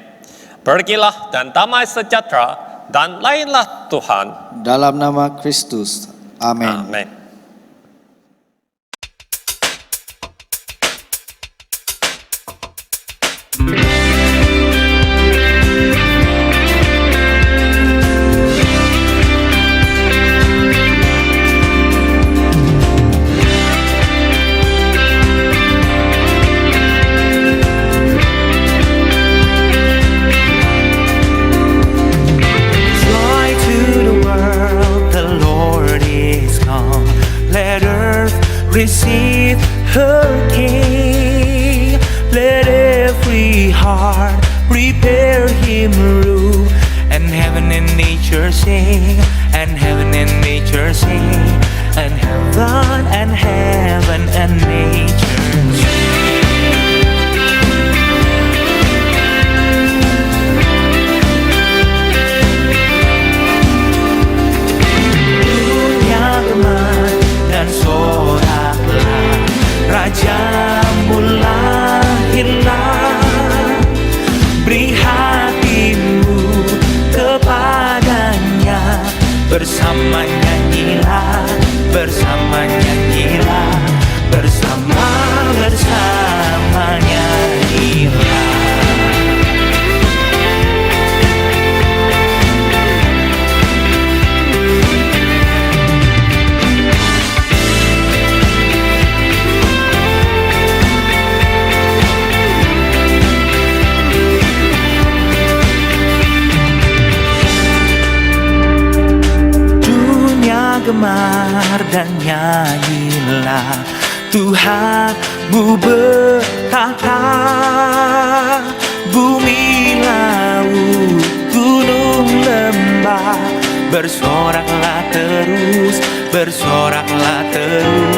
Pergilah dan damai sejahtera dan lainlah Tuhan. Dalam nama Kristus. Amin. Amin. Receive her King. Let every heart prepare Him room. And heaven and nature sing. And heaven and nature sing. And heaven and nature sing. Dunia gemar dan soraklah, Rajamu lahirlah. Beri hatimu kepadanya, bersama nyanyilah, bersama nyanyilah, bersama nyanyilah. Gemar dan nyanyilah, Tuhanmu bertahta. Bumi, laut, gunung, lembah, bersoraklah terus, bersoraklah terus.